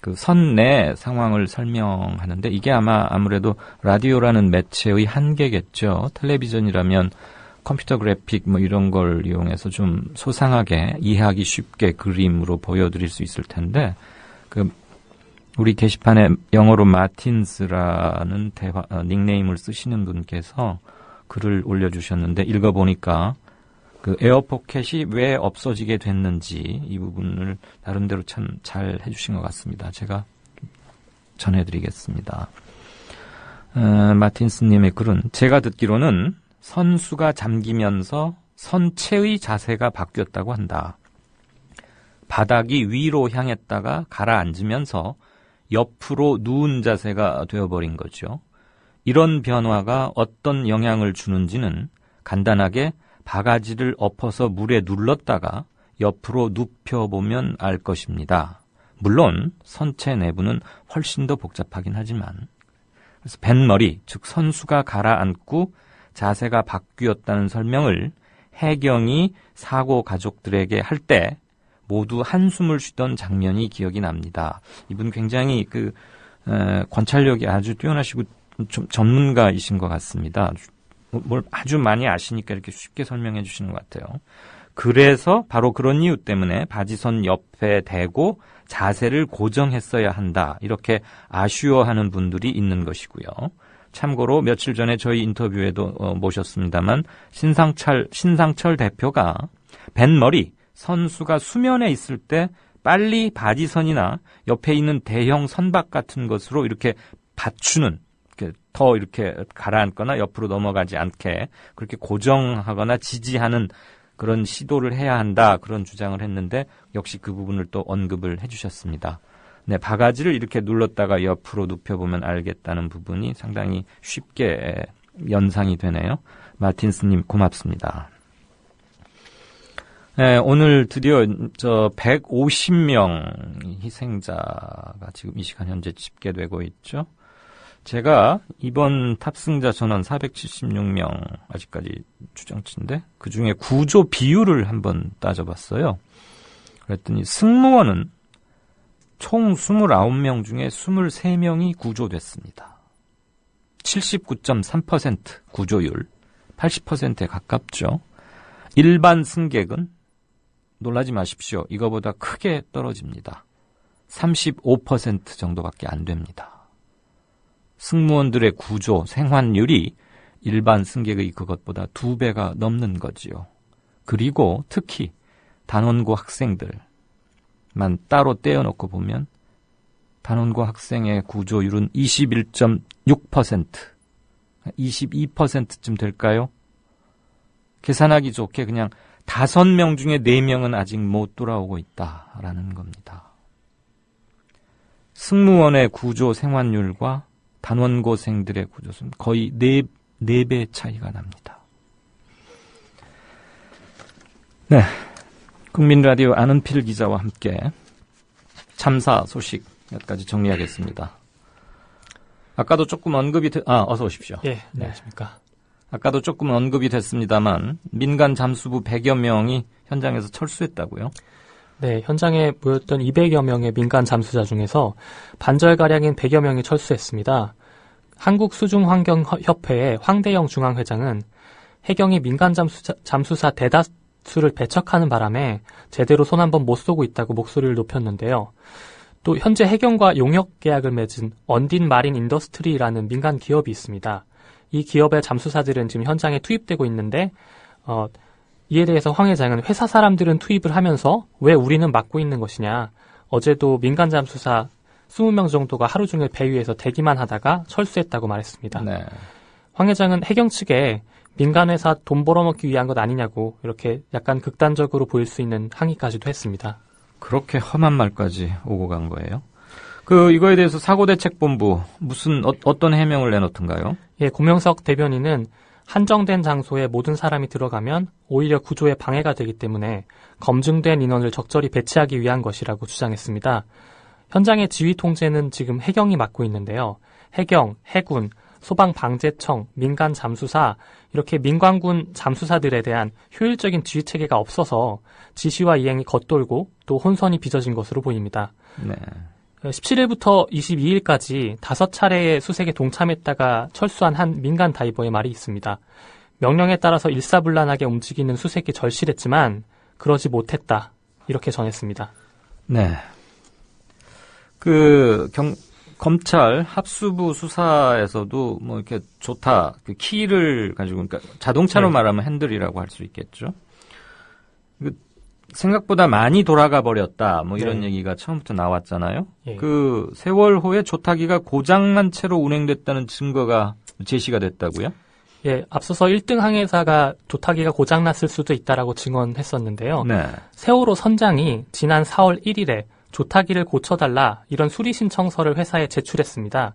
그 선내 상황을 설명하는데 이게 아무래도 라디오라는 매체의 한계겠죠. 텔레비전이라면 컴퓨터 그래픽 이런 걸 이용해서 좀 소상하게 이해하기 쉽게 그림으로 보여드릴 수 있을 텐데 우리 게시판에 영어로 마틴스라는 닉네임을 쓰시는 분께서 글을 올려주셨는데 읽어보니까 그 에어포켓이 왜 없어지게 됐는지 이 부분을 나름대로 참 잘 해주신 것 같습니다. 제가 전해드리겠습니다. 마틴스님의 글은 제가 듣기로는 선수가 잠기면서 선체의 자세가 바뀌었다고 한다. 바닥이 위로 향했다가 가라앉으면서 옆으로 누운 자세가 되어버린 거죠. 이런 변화가 어떤 영향을 주는지는 간단하게 바가지를 엎어서 물에 눌렀다가 옆으로 눕혀보면 알 것입니다. 물론 선체 내부는 훨씬 더 복잡하긴 하지만 그래서 뱃머리, 즉 선수가 가라앉고 자세가 바뀌었다는 설명을 해경이 사고 가족들에게 할 때 모두 한숨을 쉬던 장면이 기억이 납니다. 이분 굉장히 관찰력이 아주 뛰어나시고 좀 전문가이신 것 같습니다. 뭘 아주 많이 아시니까 이렇게 쉽게 설명해 주시는 것 같아요. 그래서 바로 그런 이유 때문에 바지선 옆에 대고 자세를 고정했어야 한다. 이렇게 아쉬워하는 분들이 있는 것이고요. 참고로 며칠 전에 저희 인터뷰에도 모셨습니다만 신상철 대표가 뱃머리 선수가 수면에 있을 때 빨리 바지선이나 옆에 있는 대형 선박 같은 것으로 이렇게 받추는, 더 이렇게 가라앉거나 옆으로 넘어가지 않게 그렇게 고정하거나 지지하는 그런 시도를 해야 한다, 그런 주장을 했는데 역시 그 부분을 또 언급을 해주셨습니다. 네, 바가지를 이렇게 눌렀다가 옆으로 눕혀보면 알겠다는 부분이 상당히 쉽게 연상이 되네요. 마틴스님 고맙습니다. 네, 오늘 드디어 150명 희생자가 지금 이 시간 현재 집계되고 있죠. 제가 이번 탑승자 전원 476명 아직까지 추정치인데 그중에 구조 비율을 한번 따져봤어요. 그랬더니 승무원은 총 29명 중에 23명이 구조됐습니다. 79.3% 구조율, 80%에 가깝죠. 일반 승객은 놀라지 마십시오. 이거보다 크게 떨어집니다. 35% 정도밖에 안 됩니다. 승무원들의 구조 생환율이 일반 승객의 그것보다 2배가 넘는 거지요. 그리고 특히 단원고 학생들만 따로 떼어놓고 보면 단원고 학생의 구조율은 21.6%, 22%쯤 될까요? 계산하기 좋게 그냥 5명 중에 4명은 아직 못 돌아오고 있다라는 겁니다. 승무원의 구조 생환율과 단원고생들의 구조는 거의 4배 차이가 납니다. 네, 국민라디오 안은필 기자와 함께 참사 소식 몇 가지 정리하겠습니다. 아까도 조금 언급이 어서 오십시오. 예, 안녕하십니까. 아까도 조금 언급이 됐습니다만 민간 잠수부 100여 명이 현장에서 철수했다고요? 네, 현장에 모였던 200여 명의 민간 잠수자 중에서 반절가량인 100여 명이 철수했습니다. 한국수중환경협회의 황대영 중앙회장은 해경이 민간 잠수사 대다수를 배척하는 바람에 제대로 손 한번 못 쏘고 있다고 목소리를 높였는데요. 또 현재 해경과 용역 계약을 맺은 언딘 마린 인더스트리라는 민간 기업이 있습니다. 이 기업의 잠수사들은 지금 현장에 투입되고 있는데 이에 대해서 황 회장은 회사 사람들은 투입을 하면서 왜 우리는 막고 있는 것이냐. 어제도 민간 잠수사 20명 정도가 하루 종일 배 위에서 대기만 하다가 철수했다고 말했습니다. 네. 황 회장은 해경 측에 민간 회사 돈 벌어먹기 위한 것 아니냐고 이렇게 약간 극단적으로 보일 수 있는 항의까지도 했습니다. 그렇게 험한 말까지 오고 간 거예요? 이거에 대해서 사고대책본부 어떤 해명을 내놓던가요? 예, 고명석 대변인은 한정된 장소에 모든 사람이 들어가면 오히려 구조에 방해가 되기 때문에 검증된 인원을 적절히 배치하기 위한 것이라고 주장했습니다. 현장의 지휘 통제는 지금 해경이 맡고 있는데요. 해경, 해군, 소방방재청, 민간 잠수사 이렇게 민관군 잠수사들에 대한 효율적인 지휘 체계가 없어서 지시와 이행이 겉돌고 또 혼선이 빚어진 것으로 보입니다. 네. 17일부터 22일까지 5차례의 수색에 동참했다가 철수한 한 민간 다이버의 말이 있습니다. 명령에 따라서 일사불란하게 움직이는 수색이 절실했지만 그러지 못했다. 이렇게 전했습니다. 네. 검찰 합수부 수사에서도 이렇게 좋다. 키를 가지고, 그러니까 자동차로 말하면 핸들이라고 할 수 있겠죠. 생각보다 많이 돌아가 버렸다. 이런 얘기가 처음부터 나왔잖아요. 예. 세월호의 조타기가 고장난 채로 운행됐다는 증거가 제시가 됐다고요? 예, 앞서서 1등 항해사가 조타기가 고장났을 수도 있다라고 증언했었는데요. 네. 세월호 선장이 지난 4월 1일에 조타기를 고쳐달라 이런 수리 신청서를 회사에 제출했습니다.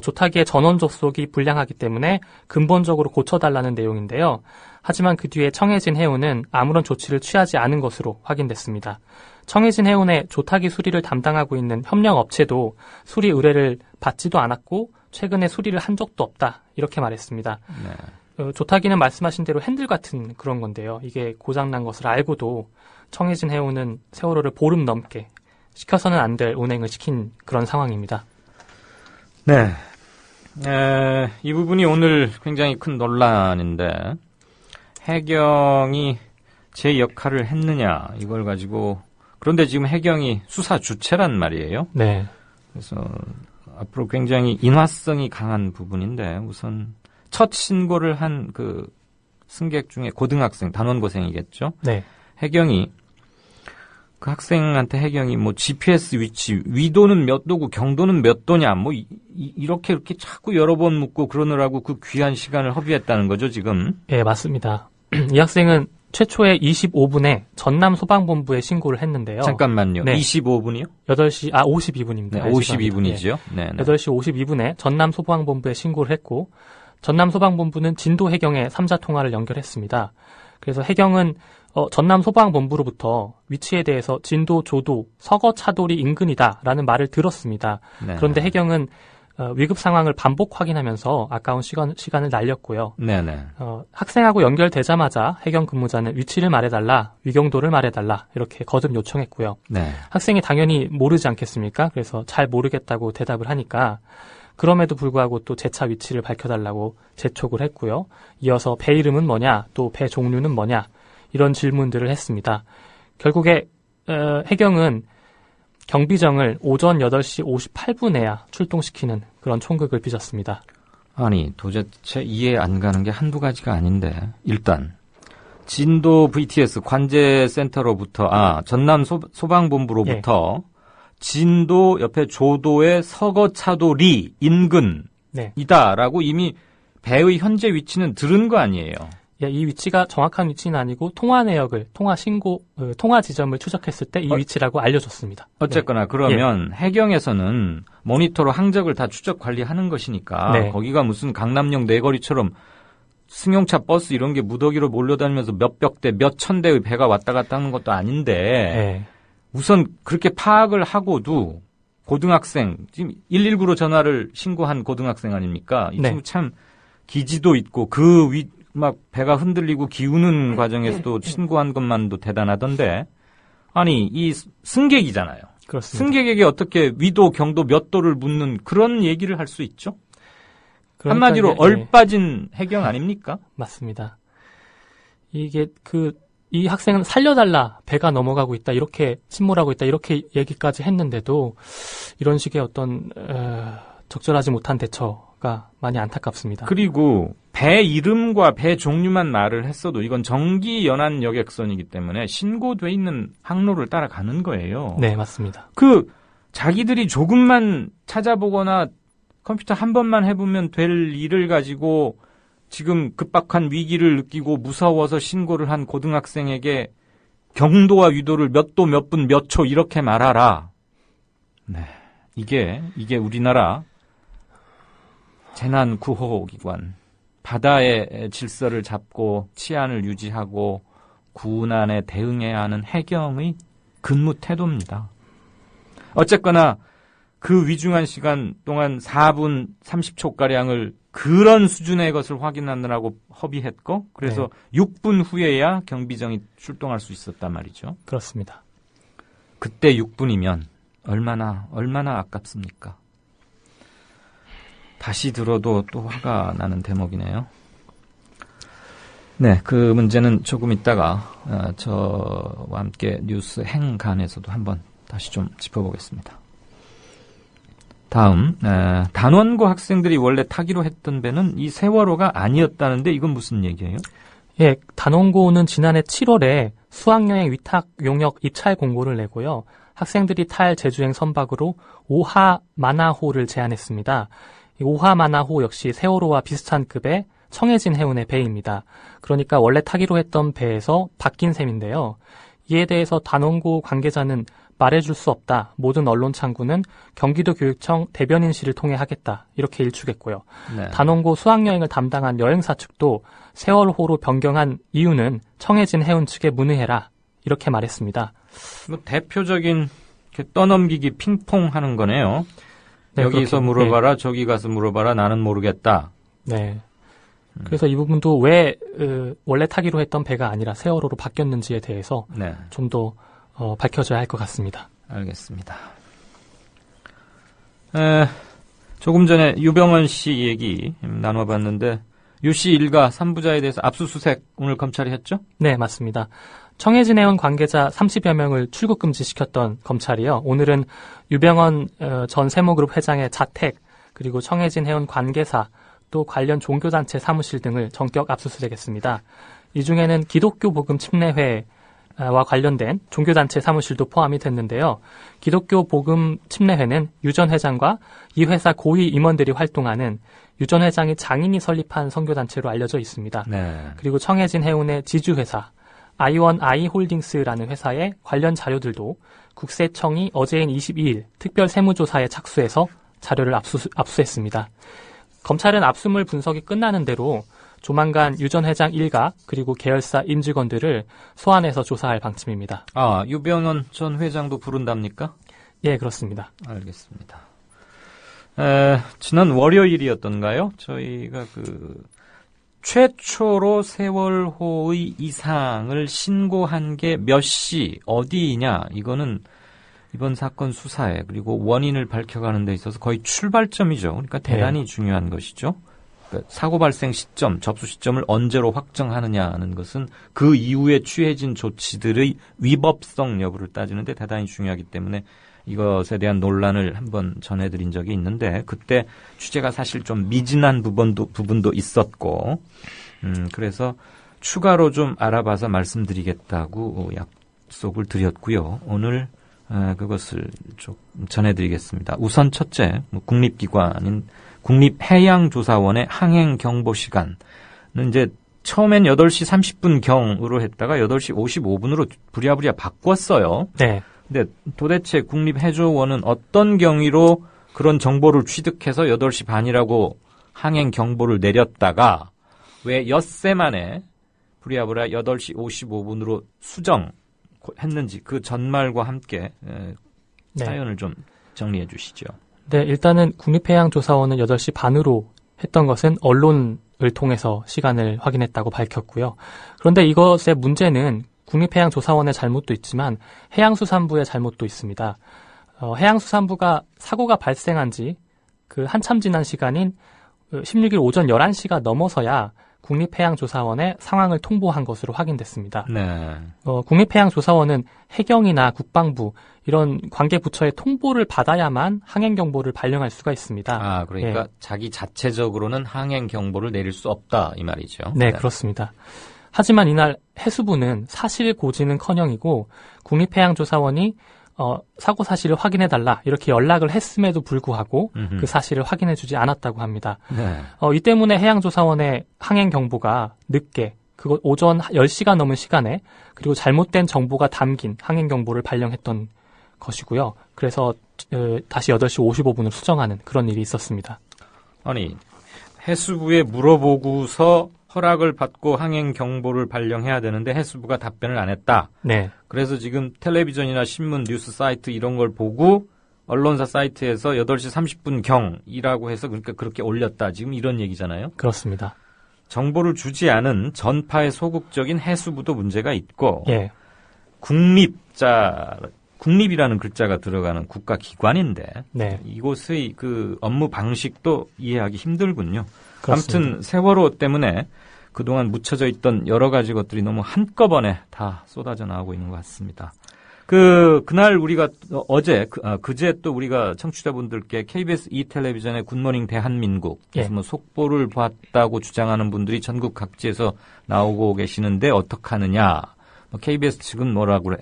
조타기의 전원 접속이 불량하기 때문에 근본적으로 고쳐달라는 내용인데요. 하지만 그 뒤에 청해진 해운은 아무런 조치를 취하지 않은 것으로 확인됐습니다. 청해진 해운의 조타기 수리를 담당하고 있는 협력업체도 수리 의뢰를 받지도 않았고 최근에 수리를 한 적도 없다 이렇게 말했습니다. 네. 조타기는 말씀하신 대로 핸들 같은 그런 건데요. 이게 고장난 것을 알고도 청해진 해운은 세월호를 보름 넘게 시켜서는 안 될 운행을 시킨 그런 상황입니다. 네. 이 부분이 오늘 굉장히 큰 논란인데 해경이 제 역할을 했느냐 이걸 가지고 그런데 지금 해경이 수사 주체란 말이에요. 네. 그래서 앞으로 굉장히 인화성이 강한 부분인데 우선 첫 신고를 한 그 승객 중에 고등학생 단원고생이겠죠. 네. 해경이 그 학생한테 해경이 뭐 GPS 위치 위도는 몇 도고 경도는 몇 도냐 뭐 이렇게 자꾸 여러 번 묻고 그러느라고 그 귀한 시간을 허비했다는 거죠 지금. 예, 맞습니다. 이 학생은 최초에 25분에 전남 소방본부에 신고를 했는데요. 잠깐만요. 네. 25분이요? 52분입니다. 네, 52분이죠. 네. 8시 52분에 전남 소방본부에 신고를 했고 전남 소방본부는 진도 해경에 3자 통화를 연결했습니다. 그래서 해경은 전남 소방본부로부터 위치에 대해서 진도 조도 서거 차돌이 인근이다라는 말을 들었습니다. 네. 그런데 해경은 위급 상황을 반복 확인하면서 아까운 시간을 날렸고요. 네네. 학생하고 연결되자마자 해경 근무자는 위치를 말해달라, 위경도를 말해달라 이렇게 거듭 요청했고요. 네. 학생이 당연히 모르지 않겠습니까? 그래서 잘 모르겠다고 대답을 하니까 그럼에도 불구하고 또 제 차 위치를 밝혀달라고 재촉을 했고요. 이어서 배 이름은 뭐냐, 또 배 종류는 뭐냐 이런 질문들을 했습니다. 결국에 해경은 경비정을 오전 8시 58분에야 출동시키는 그런 총극을 빚었습니다. 아니 도대체 이해 안 가는 게 한두 가지가 아닌데 일단 진도 VTS 관제센터로부터 전남 소방본부로부터 진도 옆에 조도의 서거차도리 인근이다라고 이미 배의 현재 위치는 들은 거 아니에요? 이 위치가 정확한 위치는 아니고 통화 내역을 통화 지점을 추적했을 때 이 위치라고 알려줬습니다. 어쨌거나 네. 그러면 해경에서는 모니터로 항적을 다 추적 관리하는 것이니까 네. 거기가 무슨 강남역 내거리처럼 승용차 버스 이런 게 무더기로 몰려다니면서 몇백 대, 몇천 대의 배가 왔다 갔다 하는 것도 아닌데 네. 우선 그렇게 파악을 하고도 고등학생 지금 119로 전화를 신고한 고등학생 아닙니까? 이 네. 친구 참 기지도 있고 막 배가 흔들리고 기우는 과정에서도 신고한 것만도 대단하던데 아니 이 승객이잖아요. 그렇습니다. 승객에게 어떻게 위도 경도 몇 도를 묻는 그런 얘기를 할 수 있죠? 그러니까 한마디로 얼빠진 해경 아닙니까? 맞습니다. 이게 이 학생은 살려달라, 배가 넘어가고 있다, 이렇게 침몰하고 있다, 이렇게 얘기까지 했는데도 이런 식의 어떤 적절하지 못한 대처가 많이 안타깝습니다. 그리고 배 이름과 배 종류만 말을 했어도 이건 정기 연안 여객선이기 때문에 신고돼 있는 항로를 따라가는 거예요. 네, 맞습니다. 자기들이 조금만 찾아보거나 컴퓨터 한 번만 해보면 될 일을 가지고 지금 급박한 위기를 느끼고 무서워서 신고를 한 고등학생에게 경도와 위도를 몇 도, 몇 분, 몇 초 이렇게 말하라. 네, 이게 우리나라 재난구호기관 바다의 질서를 잡고 치안을 유지하고 구난에 대응해야 하는 해경의 근무 태도입니다. 어쨌거나 그 위중한 시간 동안 4분 30초가량을 그런 수준의 것을 확인하느라고 허비했고 그래서 6분 후에야 경비정이 출동할 수 있었단 말이죠. 그렇습니다. 그때 6분이면 얼마나 아깝습니까? 다시 들어도 또 화가 나는 대목이네요. 네, 그 문제는 조금 있다가 저와 함께 뉴스 행간에서도 한번 다시 좀 짚어보겠습니다. 다음 단원고 학생들이 원래 타기로 했던 배는 이 세월호가 아니었다는데 이건 무슨 얘기예요? 예, 단원고는 지난해 7월에 수학여행 위탁 용역 입찰 공고를 내고요. 학생들이 탈 제주행 선박으로 오하 마나호를 제안했습니다. 이 오하 마나호 역시 세월호와 비슷한 급의 청해진 해운의 배입니다. 그러니까 원래 타기로 했던 배에서 바뀐 셈인데요. 이에 대해서 단원고 관계자는 말해줄 수 없다. 모든 언론 창구는 경기도교육청 대변인실을 통해 하겠다. 이렇게 일축했고요. 네. 단원고 수학여행을 담당한 여행사 측도 세월호로 변경한 이유는 청해진 해운 측에 문의해라. 이렇게 말했습니다. 뭐 대표적인 떠넘기기 핑퐁하는 거네요. 네, 여기서 그렇게, 물어봐라, 저기 가서 물어봐라, 나는 모르겠다. 네. 그래서 이 부분도 왜 원래 타기로 했던 배가 아니라 세월호로 바뀌었는지에 대해서 좀 더 밝혀져야 할 것 같습니다. 알겠습니다. 조금 전에 유병헌 씨 얘기 나눠봤는데 유씨 일가 3부자에 대해서 압수수색 오늘 검찰이 했죠? 네, 맞습니다. 청해진 해운 관계자 30여 명을 출국 금지시켰던 검찰이요. 오늘은 유병헌 전 세모그룹 회장의 자택, 그리고 청해진 해운 관계사, 또 관련 종교단체 사무실 등을 전격 압수수색했습니다. 이 중에는 기독교 복음 침례회와 관련된 종교단체 사무실도 포함이 됐는데요. 기독교 복음 침례회는 유 전 회장과 이 회사 고위 임원들이 활동하는 유 전 회장이 장인이 설립한 선교단체로 알려져 있습니다. 네. 그리고 청해진 해운의 지주회사 I1I 홀딩스라는 회사의 관련 자료들도 국세청이 어제인 22일 특별 세무조사에 착수해서 자료를 압수했습니다. 검찰은 압수물 분석이 끝나는 대로 조만간 유 전 회장 일가 그리고 계열사 임직원들을 소환해서 조사할 방침입니다. 아, 유병헌 전 회장도 부른답니까? 예, 그렇습니다. 알겠습니다. 지난 월요일이었던가요? 저희가 최초로 세월호의 이상을 신고한 게 몇 시, 어디이냐, 이거는 이번 사건 수사에 그리고 원인을 밝혀가는 데 있어서 거의 출발점이죠. 그러니까 대단히 중요한 것이죠. 그러니까 사고 발생 시점, 접수 시점을 언제로 확정하느냐는 것은 그 이후에 취해진 조치들의 위법성 여부를 따지는데 대단히 중요하기 때문에 이것에 대한 논란을 한번 전해드린 적이 있는데 그때 취재가 사실 좀 미진한 부분도 있었고 그래서 추가로 좀 알아봐서 말씀드리겠다고 약속을 드렸고요. 오늘 그것을 좀 전해드리겠습니다. 우선 첫째, 국립기관인 국립해양조사원의 항행경보시간은 이제 처음엔 8시 30분 경으로 했다가 8시 55분으로 부랴부랴 바꿨어요. 네. 근데 도대체 국립해조원은 어떤 경위로 그런 정보를 취득해서 8시 반이라고 항행 경보를 내렸다가 왜 엿새 만에 부랴부랴 8시 55분으로 수정했는지 그 전말과 함께 사연을 좀 정리해 주시죠. 네, 일단은 국립해양조사원은 8시 반으로 했던 것은 언론을 통해서 시간을 확인했다고 밝혔고요. 그런데 이것의 문제는 국립해양조사원의 잘못도 있지만 해양수산부의 잘못도 있습니다. 해양수산부가 사고가 발생한 지 한참 지난 시간인 16일 오전 11시가 넘어서야 국립해양조사원에 상황을 통보한 것으로 확인됐습니다. 네. 국립해양조사원은 해경이나 국방부 이런 관계부처의 통보를 받아야만 항행경보를 발령할 수가 있습니다. 아, 그러니까 자기 자체적으로는 항행경보를 내릴 수 없다 이 말이죠. 네, 그렇습니다. 하지만 이날 해수부는 사실 고지는커녕이고 국립해양조사원이 사고 사실을 확인해달라 이렇게 연락을 했음에도 불구하고 그 사실을 확인해주지 않았다고 합니다. 네. 이 때문에 해양조사원의 항행경보가 늦게 그것 오전 10시가 넘은 시간에 그리고 잘못된 정보가 담긴 항행경보를 발령했던 것이고요. 그래서 다시 8시 55분을 수정하는 그런 일이 있었습니다. 아니, 해수부에 물어보고서 허락을 받고 항행 경보를 발령해야 되는데 해수부가 답변을 안 했다. 네. 그래서 지금 텔레비전이나 신문, 뉴스 사이트 이런 걸 보고 언론사 사이트에서 8시 30분 경이라고 해서 그러니까 그렇게 올렸다. 지금 이런 얘기잖아요. 그렇습니다. 정보를 주지 않은 전파의 소극적인 해수부도 문제가 있고 예. 국립이라는 글자가 들어가는 국가기관인데 네. 이곳의 그 업무 방식도 이해하기 힘들군요. 그렇습니다. 아무튼 세월호 때문에 그동안 묻혀져 있던 여러 가지 것들이 너무 한꺼번에 다 쏟아져 나오고 있는 것 같습니다. 그날 우리가 그제 또 우리가 청취자분들께 KBS 텔레비전의 굿모닝 대한민국 그래서 뭐 속보를 봤다고 주장하는 분들이 전국 각지에서 나오고 계시는데 어떡하느냐. KBS 측은 뭐라고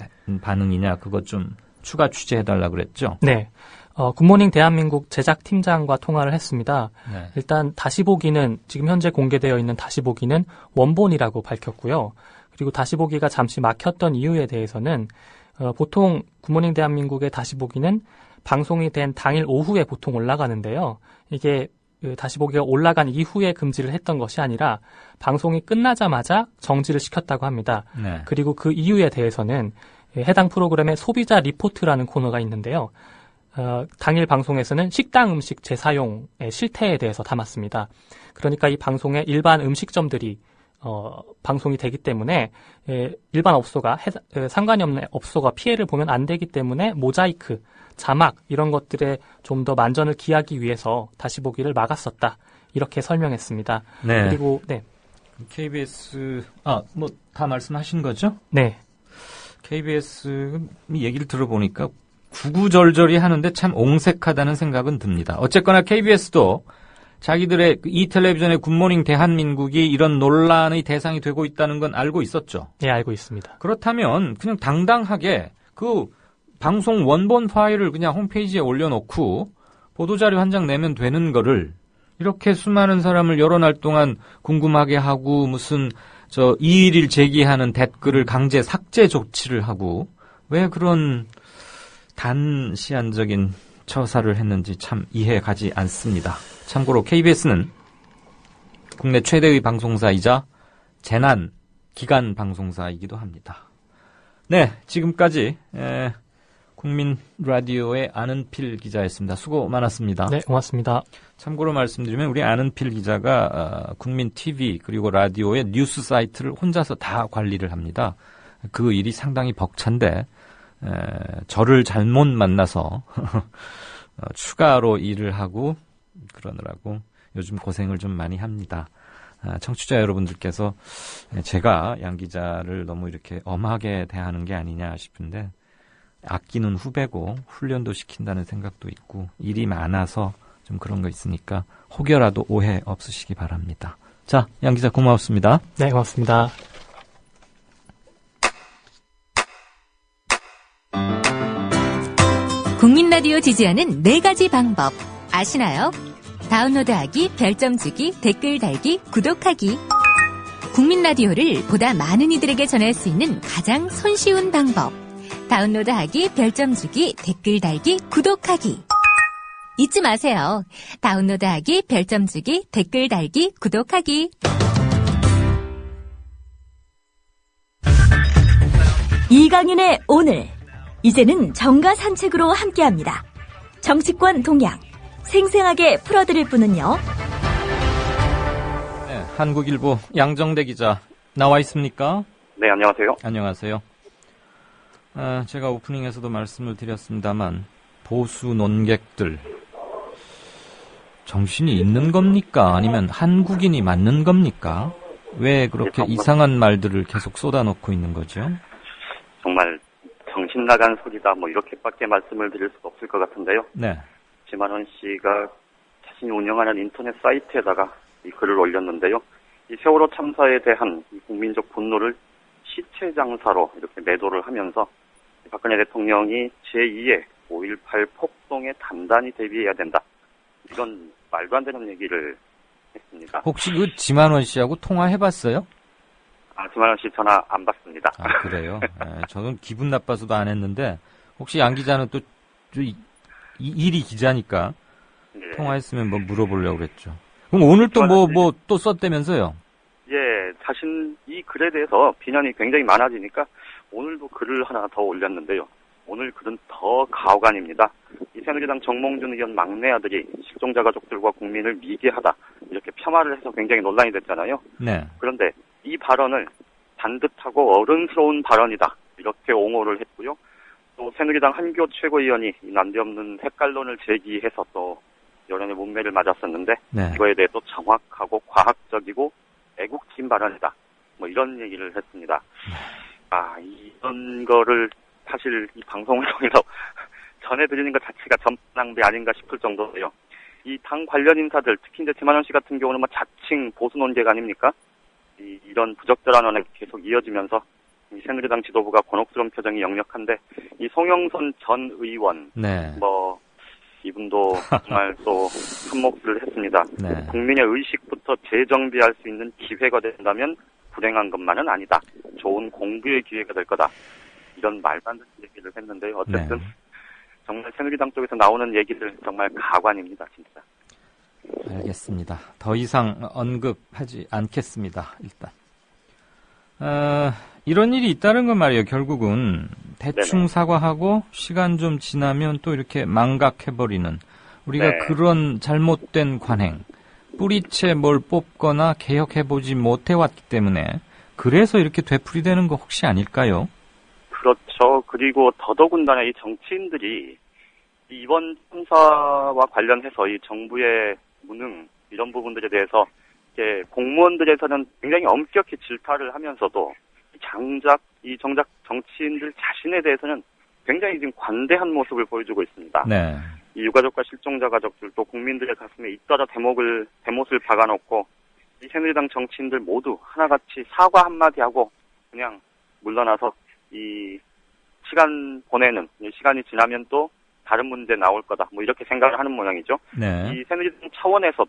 반응이냐 그것 좀 추가 취재해달라고 그랬죠. 네. 굿모닝 대한민국 제작팀장과 통화를 했습니다. 네. 일단 다시보기는 지금 현재 공개되어 있는 다시보기는 원본이라고 밝혔고요. 그리고 다시보기가 잠시 막혔던 이유에 대해서는 보통 굿모닝 대한민국의 다시보기는 방송이 된 당일 오후에 보통 올라가는데요. 이게 다시보기가 올라간 이후에 금지를 했던 것이 아니라 방송이 끝나자마자 정지를 시켰다고 합니다. 네. 그리고 그 이유에 대해서는 해당 프로그램에 소비자 리포트라는 코너가 있는데요. 당일 방송에서는 식당 음식 재사용의 실태에 대해서 담았습니다. 그러니까 이 방송에 일반 음식점들이 방송이 되기 때문에 일반 업소가 상관이 없는 업소가 피해를 보면 안 되기 때문에 모자이크, 자막 이런 것들에 좀 더 만전을 기하기 위해서 다시 보기를 막았었다. 이렇게 설명했습니다. 네. 그리고 네. KBS 뭐 다 말씀하신 거죠? 네. KBS 얘기를 들어보니까 구구절절히 하는데 참 옹색하다는 생각은 듭니다. 어쨌거나 KBS도 자기들의 이 텔레비전의 굿모닝 대한민국이 이런 논란의 대상이 되고 있다는 건 알고 있었죠? 네, 알고 있습니다. 그렇다면 그냥 당당하게 그 방송 원본 파일을 그냥 홈페이지에 올려놓고 보도자료 한 장 내면 되는 거를 이렇게 수많은 사람을 여러 날 동안 궁금하게 하고 무슨 이의를 제기하는 댓글을 강제 삭제 조치를 하고 왜 그런 단시한적인 처사를 했는지 참 이해 가지 않습니다. 참고로 KBS는 국내 최대의 방송사이자 재난 기간 방송사이기도 합니다. 네, 지금까지 국민 라디오의 아는필 기자였습니다. 수고 많았습니다. 네, 고맙습니다. 참고로 말씀드리면 우리 아는필 기자가 국민 TV 그리고 라디오의 뉴스 사이트를 혼자서 다 관리를 합니다. 그 일이 상당히 벅찬데 저를 잘못 만나서 추가로 일을 하고 그러느라고 요즘 고생을 좀 많이 합니다. 청취자 여러분들께서 제가 양 기자를 너무 이렇게 엄하게 대하는 게 아니냐 싶은데 아끼는 후배고 훈련도 시킨다는 생각도 있고 일이 많아서 좀 그런 거 있으니까 혹여라도 오해 없으시기 바랍니다. 자, 양 기자 고맙습니다. 네, 고맙습니다. 국민 라디오 지지하는 4가지 방법 아시나요? 다운로드하기, 별점 주기, 댓글 달기, 구독하기. 국민 라디오를 보다 많은 이들에게 전할 수 있는 가장 손쉬운 방법. 다운로드하기, 별점 주기, 댓글 달기, 구독하기. 잊지 마세요. 다운로드하기, 별점 주기, 댓글 달기, 구독하기. 이강윤의 오늘. 이제는 정가 산책으로 함께합니다. 정치권 동향 생생하게 풀어드릴 분은요. 네, 한국일보 양정대 기자 나와 있습니까? 네, 안녕하세요. 안녕하세요. 제가 오프닝에서도 말씀을 드렸습니다만 보수 논객들 정신이 있는 겁니까? 아니면 한국인이 맞는 겁니까? 왜 그렇게 이상한 말들을 계속 쏟아놓고 있는 거죠? 정말 정신 나간 소리다 뭐 이렇게밖에 말씀을 드릴 수가 없을 것 같은데요. 네. 지만원 씨가 자신이 운영하는 인터넷 사이트에다가 이 글을 올렸는데요. 이 세월호 참사에 대한 이 국민적 분노를 시체 장사로 이렇게 매도를 하면서 박근혜 대통령이 제2의 5.18 폭동에 단단히 대비해야 된다. 이런 말도 안 되는 얘기를 했습니다. 혹시 그 지만원 씨하고 통화해봤어요? 지만원 씨 전화 안 받습니다. 아, 그래요? 저는 기분 나빠서도 안 했는데 혹시 양 기자는 또 일이 기자니까 네. 통화했으면 뭐 물어보려고 그랬죠. 그럼 오늘 또 뭐 또 썼다면서요? 예, 자신 이 글에 대해서 비난이 굉장히 많아지니까 오늘도 글을 하나 더 올렸는데요. 오늘 글은 더 가혹한입니다. 이 새누리당 정몽준 의원 막내 아들이 실종자 가족들과 국민을 미개하다 이렇게 폄하를 해서 굉장히 논란이 됐잖아요. 네. 그런데 이 발언을 반듯하고 어른스러운 발언이다 이렇게 옹호를 했고요. 또 새누리당 한교 최고위원이 난데없는 헷갈론을 제기해서 또 여론의 문매를 맞았었는데 네. 이거에 대해 또 정확하고 과학적이고 애국심 발언이다. 뭐 이런 얘기를 했습니다. 이런 거를 사실 이 방송을 통해서 전해드리는 것 자체가 전낭비 아닌가 싶을 정도예요. 이 당 관련 인사들, 특히 이제 지만원 씨 같은 경우는 뭐 자칭 보수 논객 아닙니까? 이런 부적절한 언행이 계속 이어지면서 이 새누리당 지도부가 곤혹스러운 표정이 역력한데 이 송영선 전 의원, 네. 뭐 이분도 정말 또 큰 몫을 했습니다. 네. 국민의 의식부터 재정비할 수 있는 기회가 된다면 불행한 것만은 아니다. 좋은 공부의 기회가 될 거다. 이런 말도 안 되는 얘기를 했는데요. 어쨌든 네. 정말 새누리당 쪽에서 나오는 얘기들 정말 가관입니다. 진짜. 알겠습니다. 더 이상 언급하지 않겠습니다. 일단. 이런 일이 있다는 건 말이에요. 결국은 대충 네네. 사과하고 시간 좀 지나면 또 이렇게 망각해버리는 우리가 네. 그런 잘못된 관행, 뿌리채 뭘 뽑거나 개혁해보지 못해왔기 때문에 그래서 이렇게 되풀이되는 거 혹시 아닐까요? 그렇죠. 그리고 더더군다나 이 정치인들이 이번 참사와 관련해서 이 정부의 무능, 이런 부분들에 대해서 이제 공무원들에서는 굉장히 엄격히 질타를 하면서도 정작 정치인들 자신에 대해서는 굉장히 지금 관대한 모습을 보여주고 있습니다. 네. 이 유가족과 실종자 가족들도 국민들의 가슴에 잇따라 대못을 박아놓고 이 새누리당 정치인들 모두 하나같이 사과 한마디 하고 그냥 물러나서 이 시간이 지나면 또 다른 문제 나올 거다. 뭐 이렇게 생각을 하는 모양이죠. 네. 이 새누리당 차원에서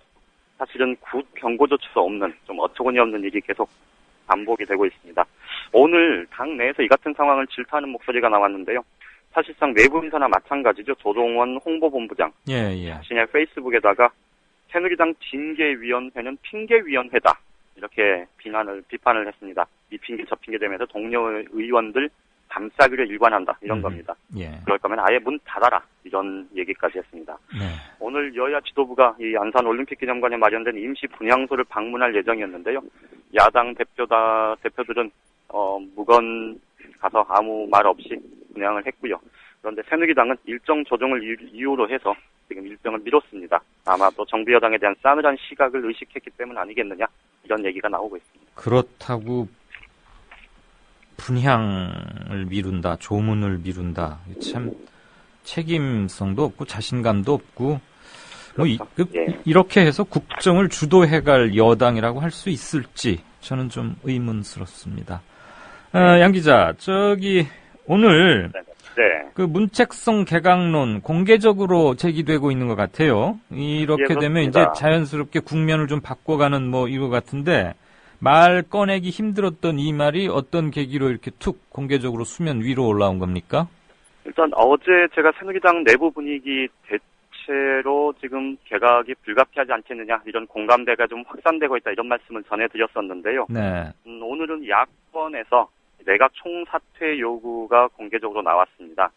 사실은 굿 경고조차도 없는 좀 어처구니 없는 일이 계속 반복이 되고 있습니다. 오늘 당 내에서 이 같은 상황을 질타하는 목소리가 나왔는데요. 사실상 내부 인사나 마찬가지죠. 조동원 홍보본부장 자신의 페이스북에다가 새누리당 징계위원회는 핑계위원회다 이렇게 비판을 했습니다. 이 핑계 저 핑계 대면서 동료 의원들 감싸기를 일관한다 이런 겁니다. 그럴 거면 아예 문 닫아라 이런 얘기까지 했습니다. 오늘 여야 지도부가 이 안산 올림픽 기념관에 마련된 임시 분향소를 방문할 예정이었는데요. 야당 대표들은 무건 가서 아무 말 없이 분향을 했고요. 그런데 새누리당은 일정 조정을 이유로 해서 지금 일정을 미뤘습니다. 아마 또 정부 여당에 대한 싸늘한 시각을 의식했기 때문 아니겠느냐 이런 얘기가 나오고 있습니다. 그렇다고 분향을 미룬다, 조문을 미룬다. 참 책임성도 없고 자신감도 없고 이렇게 해서 국정을 주도해갈 여당이라고 할 수 있을지 저는 좀 의문스럽습니다. 양 기자, 오늘 그 문책성 개각론 공개적으로 제기되고 있는 것 같아요. 이렇게 되면 이제 자연스럽게 국면을 좀 바꿔가는 이거 같은데 말 꺼내기 힘들었던 이 말이 어떤 계기로 이렇게 툭 공개적으로 수면 위로 올라온 겁니까? 일단 어제 제가 새누리당 내부 분위기 대체로 지금 개각이 불가피하지 않겠느냐 이런 공감대가 좀 확산되고 있다 이런 말씀을 전해드렸었는데요. 네. 오늘은 야권에서 내각 총사퇴 요구가 공개적으로 나왔습니다.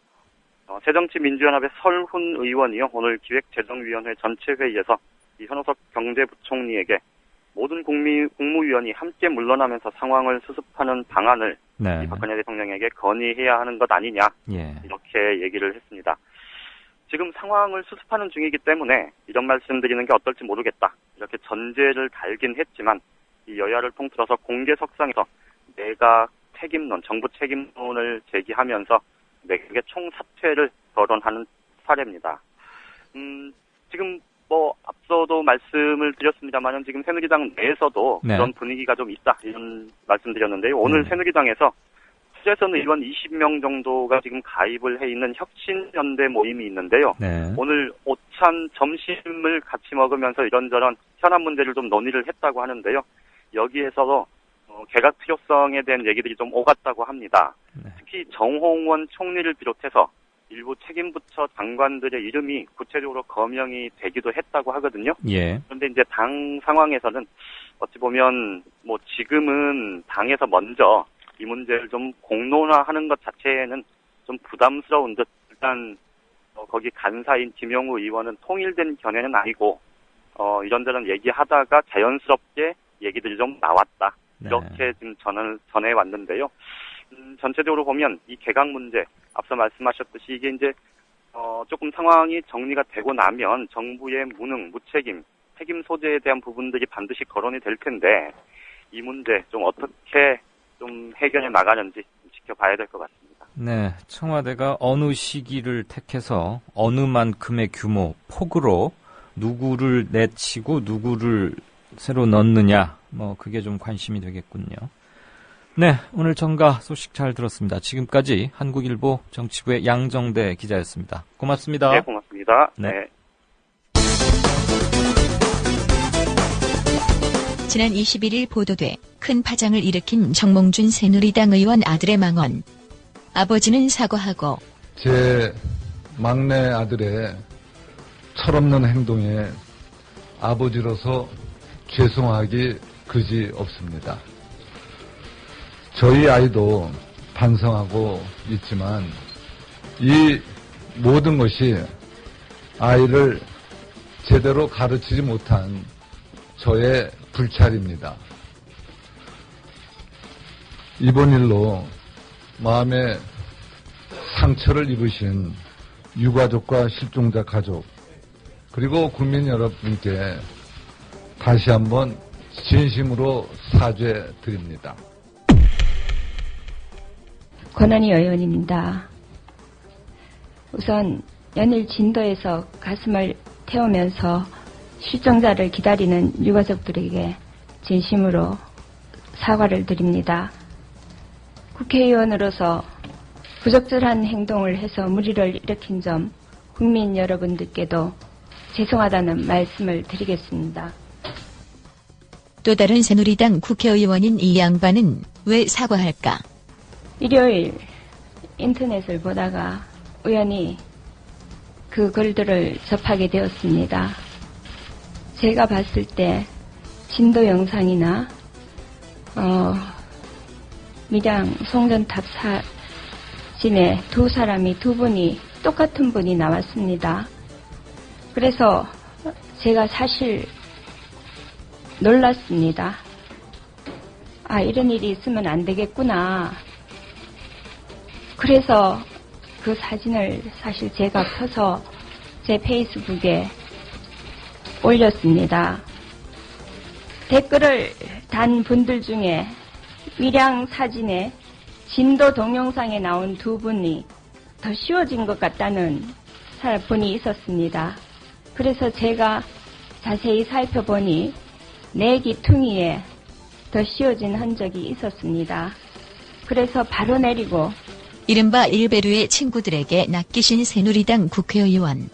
새정치민주연합의 설훈 의원이요 오늘 기획재정위원회 전체 회의에서 이 현호석 경제부총리에게 모든 국무위원이 함께 물러나면서 상황을 수습하는 방안을 박근혜 대통령에게 건의해야 하는 것 아니냐 이렇게 얘기를 했습니다. 지금 상황을 수습하는 중이기 때문에 이런 말씀드리는 게 어떨지 모르겠다. 이렇게 전제를 달긴 했지만 이 여야를 통틀어서 공개석상에서 내각 책임론, 정부 책임론을 제기하면서 내각의 총사퇴를 거론하는 사례입니다. 지금 앞서도 말씀을 드렸습니다만 지금 새누리당 내에서도 그런 분위기가 좀 있다 이런 말씀드렸는데요. 오늘 새누리당에서 추재선 의원 20명 정도가 지금 가입을 해 있는 혁신연대 모임이 있는데요. 오늘 오찬 점심을 같이 먹으면서 이런저런 현안 문제를 좀 논의를 했다고 하는데요. 여기에서도 개각 필요성에 대한 얘기들이 좀 오갔다고 합니다. 특히 정홍원 총리를 비롯해서 일부 책임부처 장관들의 이름이 구체적으로 거명이 되기도 했다고 하거든요. 그런데 이제 당 상황에서는 어찌 보면 지금은 당에서 먼저 이 문제를 좀 공론화하는 것 자체는 좀 부담스러운 듯 일단 거기 간사인 김영우 의원은 통일된 견해는 아니고 이런저런 얘기하다가 자연스럽게 얘기들이 좀 나왔다. 이렇게 지금 전해왔는데요. 전체적으로 보면 이 개각 문제 앞서 말씀하셨듯이 이게 이제 조금 상황이 정리가 되고 나면 정부의 무능, 무책임, 책임 소재에 대한 부분들이 반드시 거론이 될 텐데 이 문제 좀 어떻게 좀 해결해 나가는지 지켜봐야 될 것 같습니다. 네, 청와대가 어느 시기를 택해서 어느 만큼의 규모, 폭으로 누구를 내치고 누구를 새로 넣느냐, 그게 좀 관심이 되겠군요. 네, 오늘 정가 소식 잘 들었습니다. 지금까지 한국일보 정치부의 양정대 기자였습니다. 고맙습니다. 네, 고맙습니다. 네. 지난 21일 보도돼 큰 파장을 일으킨 정몽준 새누리당 의원 아들의 망언. 아버지는 사과하고 제 막내 아들의 철없는 행동에 아버지로서 죄송하기 그지 없습니다. 저희 아이도 반성하고 있지만 이 모든 것이 아이를 제대로 가르치지 못한 저의 불찰입니다. 이번 일로 마음에 상처를 입으신 유가족과 실종자 가족 그리고 국민 여러분께 다시 한번 진심으로 사죄드립니다. 권한희 의원입니다. 우선 연일 진도에서 가슴을 태우면서 실종자를 기다리는 유가족들에게 진심으로 사과를 드립니다. 국회의원으로서 부적절한 행동을 해서 무리를 일으킨 점 국민 여러분들께도 죄송하다는 말씀을 드리겠습니다. 또 다른 새누리당 국회의원인 이 양반은 왜 사과할까? 일요일 인터넷을 보다가 우연히 그 글들을 접하게 되었습니다. 제가 봤을 때 진도 영상이나 밀양 송전탑 사진에 두 분이 똑같은 분이 나왔습니다. 그래서 제가 사실 놀랐습니다. 아, 이런 일이 있으면 안 되겠구나. 그래서 그 사진을 사실 제가 펴서 제 페이스북에 올렸습니다. 댓글을 단 분들 중에 밀양 사진에 진도 동영상에 나온 두 분이 더 쉬워진 것 같다는 분이 있었습니다. 그래서 제가 자세히 살펴보니 내 귀퉁이에 더 씌워진 흔적이 있었습니다. 그래서 바로 내리고 이른바 일베르의 친구들에게 낚이신 새누리당 국회의원.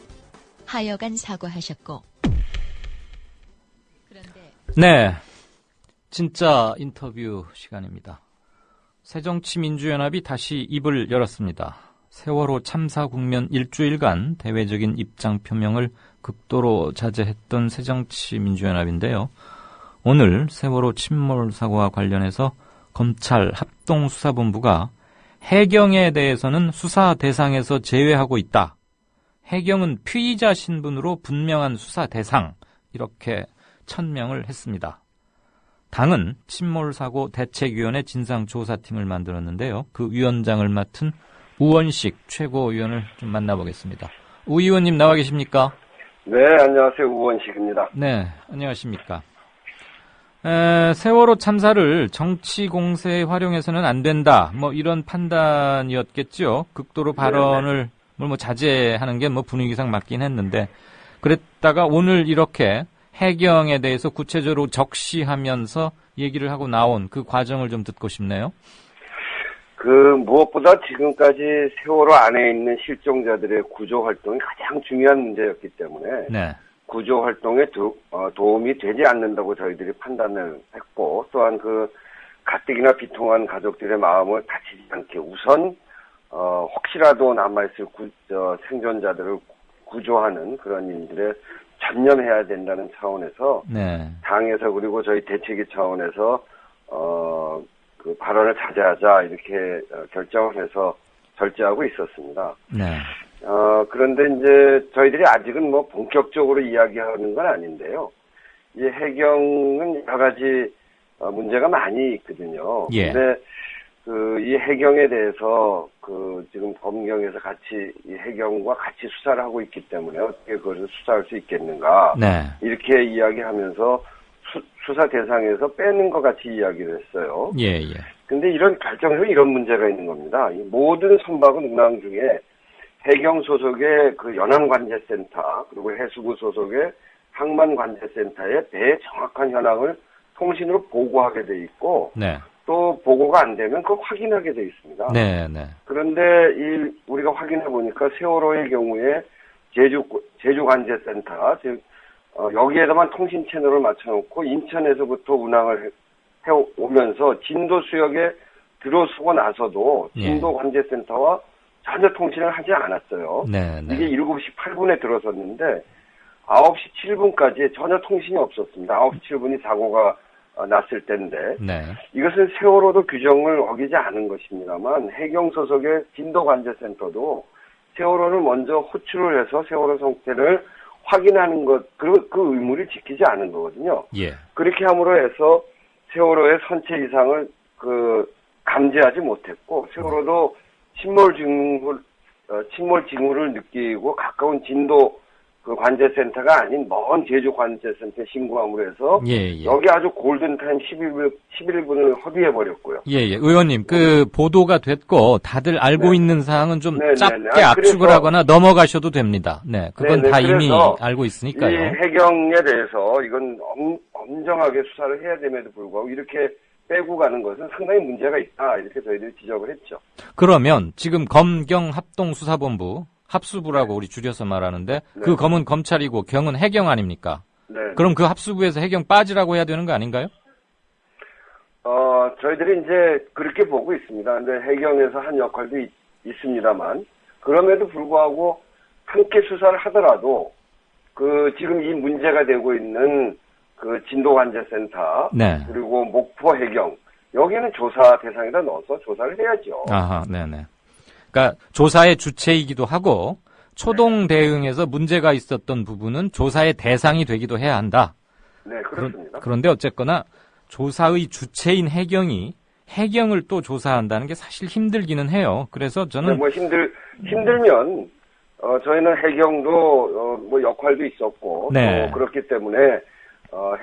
하여간 사과하셨고. 네, 진짜 인터뷰 시간입니다. 새정치민주연합이 다시 입을 열었습니다. 세월호 참사 국면 일주일간 대외적인 입장 표명을 극도로 자제했던 새정치민주연합인데요. 오늘 세월호 침몰 사고와 관련해서 검찰 합동수사본부가 해경에 대해서는 수사 대상에서 제외하고 있다. 해경은 피의자 신분으로 분명한 수사 대상, 이렇게 천명을 했습니다. 당은 침몰사고 대책위원회 진상조사팀을 만들었는데요. 그 위원장을 맡은 우원식 최고위원을 좀 만나보겠습니다. 우 의원님 나와 계십니까? 네, 안녕하세요. 우원식입니다. 네, 안녕하십니까. 세월호 참사를 정치 공세에 활용해서는 안 된다. 뭐 이런 판단이었겠죠. 극도로 발언을 자제하는 게 분위기상 맞긴 했는데, 그랬다가 오늘 이렇게 해경에 대해서 구체적으로 적시하면서 얘기를 하고 나온 그 과정을 좀 듣고 싶네요. 무엇보다 지금까지 세월호 안에 있는 실종자들의 구조 활동이 가장 중요한 문제였기 때문에 네. 구조 활동에 도움이 되지 않는다고 저희들이 판단을 했고, 또한 가뜩이나 비통한 가족들의 마음을 다치지 않게 우선 혹시라도 남아있을 생존자들을 구조하는 그런 일들에 전념해야 된다는 차원에서 네. 당에서 그리고 저희 대책위 차원에서 그 발언을 자제하자 이렇게 결정을 해서 절제하고 있었습니다. 네. 그런데 이제 저희들이 아직은 본격적으로 이야기하는 건 아닌데요. 이 해경은 여러 가지 문제가 많이 있거든요. 예. 근데 이 해경에 대해서 지금 검경에서 같이 이 해경과 같이 수사를 하고 있기 때문에 어떻게 그것을 수사할 수 있겠는가. 네. 이렇게 이야기하면서 수사 대상에서 빼는 것 같이 이야기를 했어요. 예, 예. 근데 이런 결정적으로 이런 문제가 있는 겁니다. 이 모든 선박은 운항 중에 해경 소속의 연안관제센터 그리고 해수부 소속의 항만관제센터에 배 정확한 현황을 통신으로 보고하게 돼 있고, 네. 또 보고가 안 되면 그걸 확인하게 돼 있습니다. 네, 네. 그런데 우리가 확인해 보니까 세월호의 경우에 제주관제센터, 즉 여기에다만 통신 채널을 맞춰놓고 인천에서부터 운항을 해오면서 진도 수역에 들어서고 나서도 진도 관제센터와 전혀 통신을 하지 않았어요. 네, 네. 이게 7시 8분에 들어섰는데 9시 7분까지 전혀 통신이 없었습니다. 9시 7분이 사고가 났을 때인데 네. 이것은 세월호도 규정을 어기지 않은 것입니다만 해경 소속의 진도관제센터도 세월호를 먼저 호출을 해서 세월호 상태를 확인하는 것, 그리고 그 의무를 지키지 않은 거거든요. 예. 그렇게 함으로 해서 세월호의 선체 이상을 감지하지 못했고, 세월호도 침몰 징후를 느끼고 가까운 진도 그 관제센터가 아닌 먼 제주 관제센터에 신고함으로 해서 예. 여기 아주 골든타임 11분을 허비해버렸고요. 예. 의원님, 그 보도가 됐고 다들 알고 있는 사항은 좀 짧게 압축을 그래서, 하거나 넘어가셔도 됩니다. 네, 그건 다 이미 알고 있으니까요. 이 해경에 대해서 이건 엄정하게 수사를 해야 됨에도 불구하고 이렇게 빼고 가는 것은 상당히 문제가 있다. 이렇게 저희들이 지적을 했죠. 그러면 지금 검경합동수사본부, 합수부라고 우리 줄여서 말하는데 그 검은 검찰이고 경은 해경 아닙니까? 네. 그럼 그 합수부에서 해경 빠지라고 해야 되는 거 아닌가요? 저희들이 이제 그렇게 보고 있습니다. 근데 해경에서 한 역할도 있습니다만 그럼에도 불구하고 함께 수사를 하더라도 그 지금 이 문제가 되고 있는 그 진도관제센터 그리고 목포 해경 여기는 조사 대상에다 넣어서 조사를 해야죠. 아하, 네네. 그러니까 조사의 주체이기도 하고 초동 대응에서 문제가 있었던 부분은 조사의 대상이 되기도 해야 한다. 네, 그렇습니다. 그런데 어쨌거나 조사의 주체인 해경이 해경을 또 조사한다는 게 사실 힘들기는 해요. 그래서 저는 힘들면 저희는 해경도 뭐 역할도 있었고 또 그렇기 때문에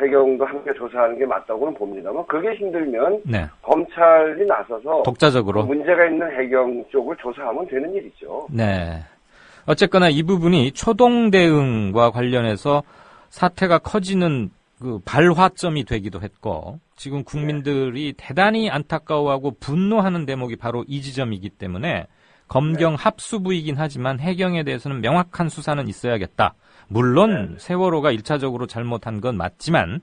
해경도 함께 조사하는 게 맞다고는 봅니다만 그게 힘들면 검찰이 나서서 독자적으로 문제가 있는 해경 쪽을 조사하면 되는 일이죠. 네. 어쨌거나 이 부분이 초동 대응과 관련해서 사태가 커지는 그 발화점이 되기도 했고 지금 국민들이 대단히 안타까워하고 분노하는 대목이 바로 이 지점이기 때문에 검경 합수부이긴 하지만 해경에 대해서는 명확한 수사는 있어야겠다. 물론 세월호가 1차적으로 잘못한 건 맞지만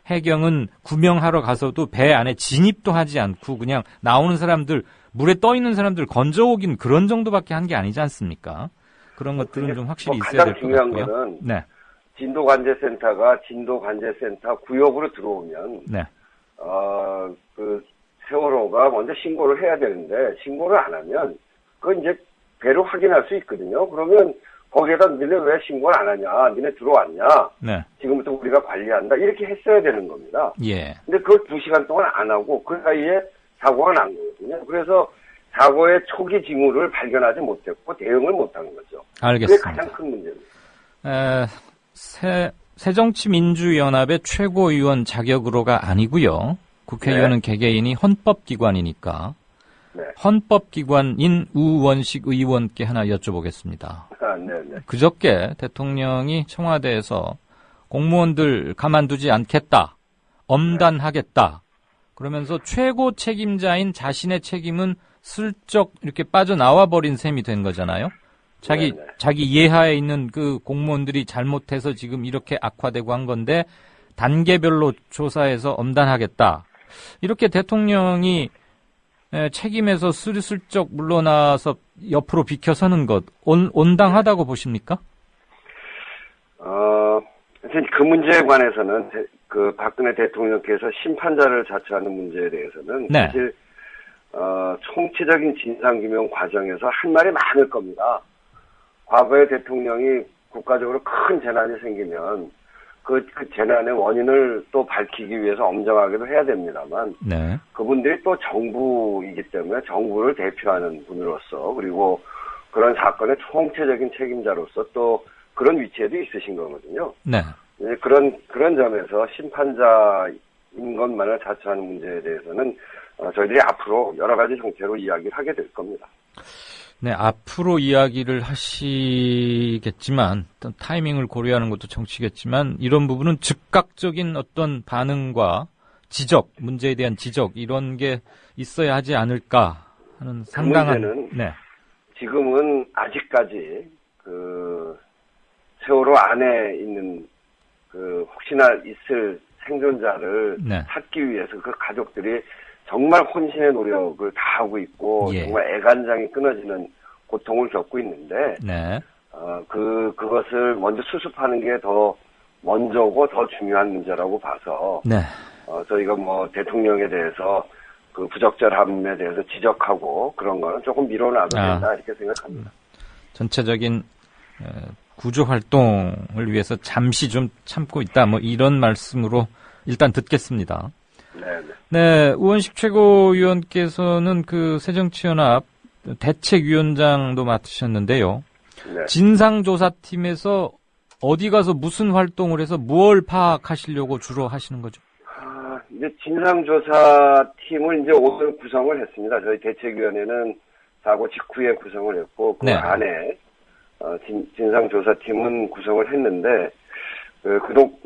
해경은 구명하러 가서도 배 안에 진입도 하지 않고 그냥 나오는 사람들, 물에 떠 있는 사람들 건져오긴 그런 정도밖에 한 게 아니지 않습니까? 그런 것들은 좀 확실히 있어야 될 것 같고요. 가장 중요한 거는 진도관제센터가 진도관제센터 구역으로 들어오면 그 세월호가 먼저 신고를 해야 되는데 신고를 안 하면 그건 이제 배로 확인할 수 있거든요. 그러면 거기에다 니네 왜 신고를 안 하냐? 니네 들어왔냐? 지금부터 우리가 관리한다. 이렇게 했어야 되는 겁니다. 근데 그걸 2시간 동안 안 하고 그 사이에 사고가 난 거거든요. 그래서 사고의 초기 징후를 발견하지 못했고 대응을 못한 거죠. 알겠습니다. 그게 가장 큰 문제입니다. 새정치민주연합의 최고위원 자격으로가 아니고요. 국회의원은 개개인이 헌법기관이니까 헌법기관인 우원식 의원께 하나 여쭤보겠습니다. 그저께 대통령이 청와대에서 공무원들 가만두지 않겠다, 엄단하겠다 그러면서 최고 책임자인 자신의 책임은 슬쩍 이렇게 빠져나와 버린 셈이 된 거잖아요. 자기 예하에 있는 그 공무원들이 잘못해서 지금 이렇게 악화되고 한 건데 단계별로 조사해서 엄단하겠다. 이렇게 대통령이 책임에서 슬슬쩍 물러나서 옆으로 비켜서는 것 온당하다고 보십니까? 그 문제에 관해서는 그 박근혜 대통령께서 심판자를 자처하는 문제에 대해서는 사실 총체적인 진상규명 과정에서 할 말이 많을 겁니다. 과거에 대통령이 국가적으로 큰 재난이 생기면 그 재난의 원인을 또 밝히기 위해서 엄정하게도 해야 됩니다만 그분들이 또 정부이기 때문에 정부를 대표하는 분으로서 그리고 그런 사건의 총체적인 책임자로서 또 그런 위치에도 있으신 거거든요. 그런 점에서 심판자인 것만을 자처하는 문제에 대해서는 저희들이 앞으로 여러 가지 형태로 이야기를 하게 될 겁니다. 네, 앞으로 이야기를 하시겠지만, 어떤 타이밍을 고려하는 것도 정치겠지만, 이런 부분은 즉각적인 어떤 반응과 지적, 문제에 대한 지적, 이런 게 있어야 하지 않을까 하는 상당한. 그 문제는 지금은 아직까지 그 세월호 안에 있는 그 혹시나 있을 생존자를 찾기 위해서 그 가족들이 정말 혼신의 노력을 다하고 있고 정말 애간장이 끊어지는 고통을 겪고 있는데 그것을 먼저 수습하는 게 더 먼저고 더 중요한 문제라고 봐서 저희가 뭐 대통령에 대해서 그 부적절함에 대해서 지적하고 그런 거는 조금 미뤄놔도 된다 이렇게 생각합니다. 전체적인 구조 활동을 위해서 잠시 좀 참고 있다 뭐 이런 말씀으로 일단 듣겠습니다. 네, 우원식 최고위원께서는 그 새정치연합 대책위원장도 맡으셨는데요. 진상조사팀에서 어디 가서 무슨 활동을 해서 뭘 파악하시려고 주로 하시는 거죠? 이제 진상조사팀을 이제 오늘 구성을 했습니다. 저희 대책위원회는 사고 직후에 구성을 했고, 그 안에, 진상조사팀은 구성을 했는데,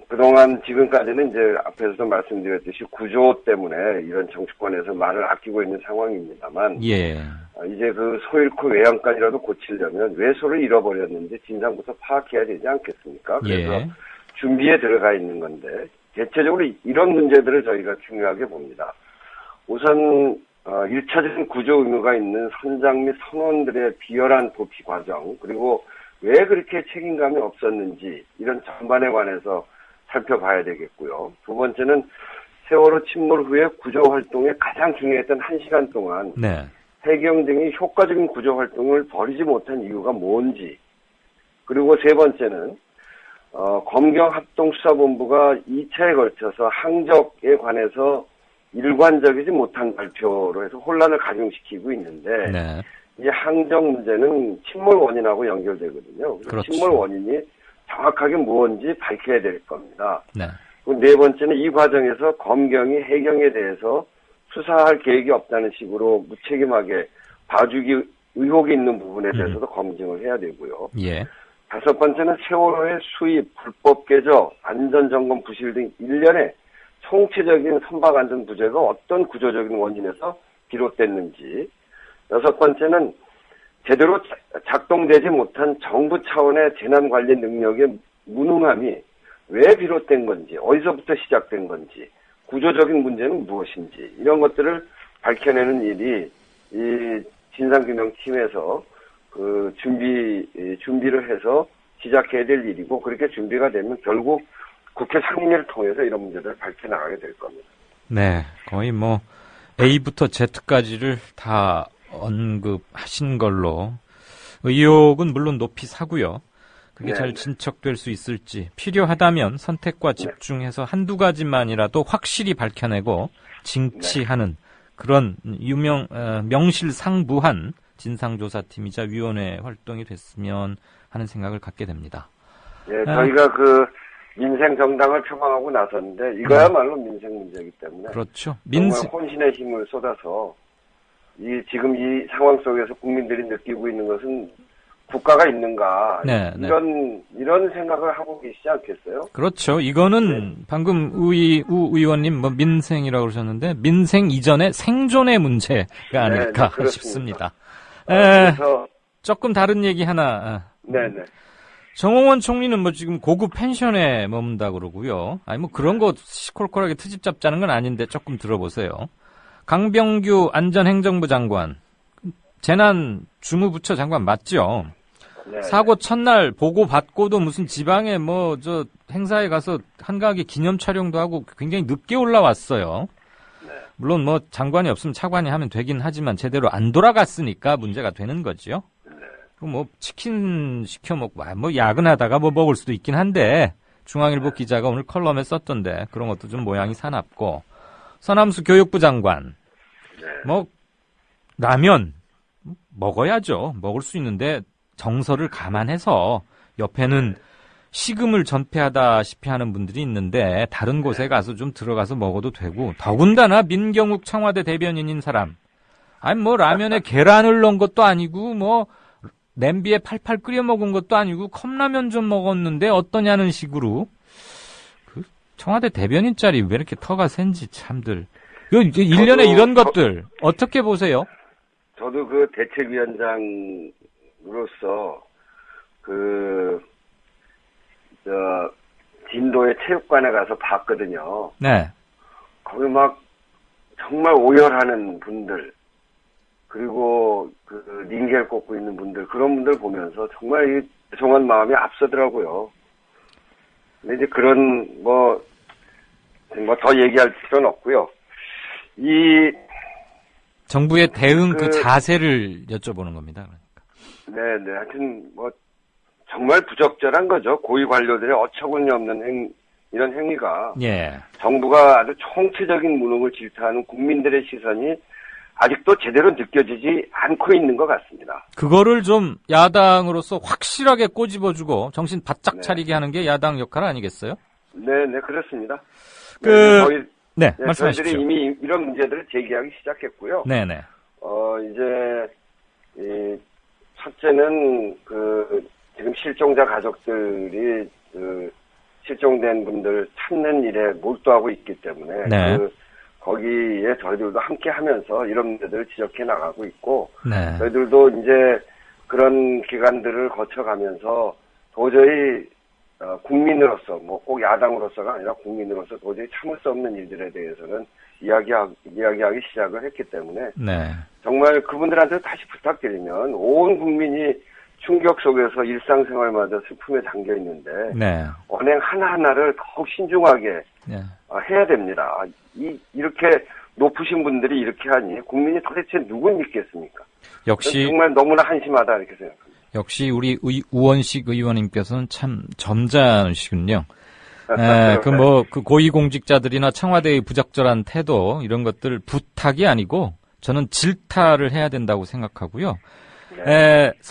그동안 지금까지는 이제 앞에서도 말씀드렸듯이 구조 때문에 이런 정치권에서 말을 아끼고 있는 상황입니다만, 예. 이제 그 소 잃고 외양간이라도 고치려면 왜 소를 잃어버렸는지 진상부터 파악해야 되지 않겠습니까? 그래서 예. 준비에 들어가 있는 건데, 대체적으로 이런 문제들을 저희가 중요하게 봅니다. 우선 1차적인 구조 의무가 있는 선장 및 선원들의 비열한 도피 과정, 그리고 왜 그렇게 책임감이 없었는지 이런 전반에 관해서 살펴봐야 되겠고요. 두 번째는 세월호 침몰 후에 구조 활동에 가장 중요했던 1시간 동안 네. 해경 등이 효과적인 구조 활동을 벌이지 못한 이유가 뭔지, 그리고 세 번째는 검경합동수사본부가 2차에 걸쳐서 항적에 관해서 일관적이지 못한 발표로 해서 혼란을 가중시키고 있는데 네. 이 항적 문제는 침몰 원인하고 연결되거든요. 그렇죠. 침몰 원인이 정확하게 무엇인지 밝혀야 될 겁니다. 네. 그리고 네 번째는 이 과정에서 검경이 해경에 대해서 수사할 계획이 없다는 식으로 무책임하게 봐주기 의혹이 있는 부분에 대해서도 검증을 해야 되고요. 예. 다섯 번째는 세월호의 수입, 불법 개조, 안전점검 부실 등 일련의 총체적인 선박안전 부재가 어떤 구조적인 원인에서 비롯됐는지. 여섯 번째는 제대로 작동되지 못한 정부 차원의 재난관리 능력의 무능함이 왜 비롯된 건지, 어디서부터 시작된 건지, 구조적인 문제는 무엇인지, 이런 것들을 밝혀내는 일이 이 진상규명팀에서 준비를 해서 시작해야 될 일이고, 그렇게 준비가 되면 결국 국회 상임위를 통해서 이런 문제들을 밝혀나가게 될 겁니다. 네, 거의 뭐 A부터 Z까지를 다 언급하신 걸로 의혹은 물론 높이 사고요. 그게 잘 진척될 수 있을지 필요하다면 선택과 집중해서 한두 가지만이라도 확실히 밝혀내고 징치하는 그런 명실상부한 진상조사팀이자 위원회 활동이 됐으면 하는 생각을 갖게 됩니다. 예, 저희가 민생 정당을 표방하고 나섰는데 이거야말로 민생 문제이기 때문에 그렇죠. 정말 혼신의 힘을 쏟아서 지금 이 상황 속에서 국민들이 느끼고 있는 것은 국가가 있는가 이런 생각을 하고 계시지 않겠어요? 그렇죠. 이거는 방금 우 의원님 민생이라고 그러셨는데 민생 이전의 생존의 문제가 아닐까 싶습니다. 그래서 조금 다른 얘기 하나. 네네. 정홍원 총리는 지금 고급 펜션에 머문다 그러고요. 아니 그런 거 시콜콜하게 트집 잡자는 건 아닌데 조금 들어보세요. 강병규 안전행정부 장관, 재난 주무부처 장관 맞죠? 네. 사고 첫날 보고 받고도 무슨 지방에 행사에 가서 한가하게 기념 촬영도 하고 굉장히 늦게 올라왔어요. 네. 물론 장관이 없으면 차관이 하면 되긴 하지만 제대로 안 돌아갔으니까 문제가 되는 거죠. 네. 그리고 치킨 시켜 먹고 야근하다가 먹을 수도 있긴 한데 중앙일보 기자가 오늘 컬럼에 썼던데 그런 것도 좀 모양이 사납고 서남수 교육부 장관 라면 먹어야죠. 먹을 수 있는데 정서를 감안해서 옆에는 식음을 전폐하다시피 하는 분들이 있는데 다른 곳에 가서 좀 들어가서 먹어도 되고 더군다나 민경욱 청와대 대변인인 사람 라면에 계란을 넣은 것도 아니고 냄비에 팔팔 끓여 먹은 것도 아니고 컵라면 좀 먹었는데 어떠냐는 식으로 청와대 대변인 짤이 왜 이렇게 터가 센지 참들. 일련의 이런 것들 어떻게 보세요? 저도 대책위원장으로서 진도의 체육관에 가서 봤거든요. 네. 거기 정말 오열하는 분들, 그리고 링겔 꽂고 있는 분들, 그런 분들 보면서 정말 죄송한 마음이 앞서더라고요. 근데 이제 그런 더 얘기할 필요는 없고요. 정부의 대응 자세를 여쭤보는 겁니다. 그러니까. 네. 하여튼 정말 부적절한 거죠. 고위 관료들의 어처구니 없는 이런 행위가. 예. 정부가 아주 총체적인 무능을 질타하는 국민들의 시선이 아직도 제대로 느껴지지 않고 있는 것 같습니다. 그거를 좀 야당으로서 확실하게 꼬집어주고 정신 바짝 차리게 하는 게 야당 역할 아니겠어요? 네, 그렇습니다. 말씀하십시오. 저희들이 이미 이런 문제들을 제기하기 시작했고요. 네네. 이제 첫째는 지금 실종자 가족들이 실종된 분들 찾는 일에 몰두하고 있기 때문에 네. 거기에 저희들도 함께 하면서 이런 문제들을 지적해 나가고 있고 네. 저희들도 이제 그런 기간들을 거쳐가면서 도저히 국민으로서 뭐 꼭 야당으로서가 아니라 국민으로서 도저히 참을 수 없는 일들에 대해서는 이야기하기 시작을 했기 때문에 네. 정말 그분들한테 다시 부탁드리면 온 국민이 충격 속에서 일상생활마다 슬픔에 잠겨 있는데 네. 언행 하나하나를 더욱 신중하게 네. 해야 됩니다. 이렇게 높으신 분들이 이렇게 하니 국민이 도대체 누굴 믿겠습니까? 역시 정말 너무나 한심하다 이렇게 생각합니다. 역시 우리 우원식 의원님께서는 참 점잖으시군요. 그 고위공직자들이나 청와대의 부적절한 태도 이런 것들 부탁이 아니고 저는 질타를 해야 된다고 생각하고요.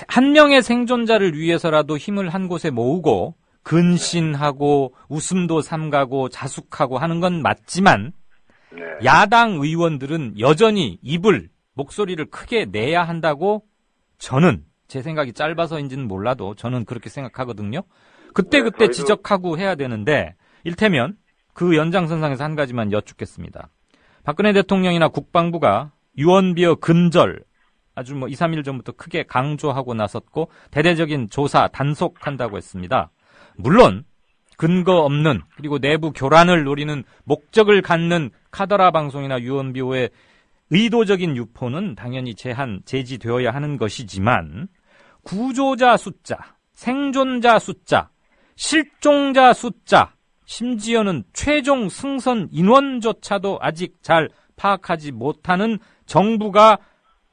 한 명의 생존자를 위해서라도 힘을 한 곳에 모으고 근신하고 웃음도 삼가고 자숙하고 하는 건 맞지만 야당 의원들은 여전히 목소리를 크게 내야 한다고 저는 제 생각이 짧아서인지는 몰라도 저는 그렇게 생각하거든요. 그때 지적하고 해야 되는데 일테면 그 연장선상에서 한 가지만 여쭙겠습니다. 박근혜 대통령이나 국방부가 유언비어 근절 아주 2, 3일 전부터 크게 강조하고 나섰고 대대적인 조사 단속한다고 했습니다. 물론 근거 없는 그리고 내부 교란을 노리는 목적을 갖는 카더라 방송이나 유언비어의 의도적인 유포는 당연히 제지되어야 하는 것이지만 구조자 숫자, 생존자 숫자, 실종자 숫자, 심지어는 최종 승선 인원조차도 아직 잘 파악하지 못하는 정부가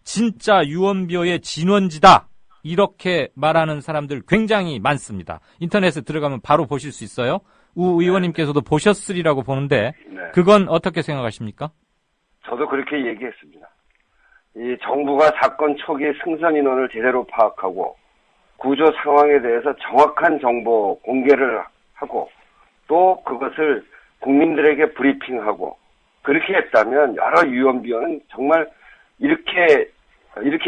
진짜 유언비어의 진원지다. 이렇게 말하는 사람들 굉장히 많습니다. 인터넷에 들어가면 바로 보실 수 있어요. 우 의원님께서도 보셨으리라고 보는데 그건 어떻게 생각하십니까? 저도 그렇게 얘기했습니다. 이 정부가 사건 초기에 승선 인원을 제대로 파악하고 구조 상황에 대해서 정확한 정보 공개를 하고 또 그것을 국민들에게 브리핑하고 그렇게 했다면 여러 유언비어는 정말 이렇게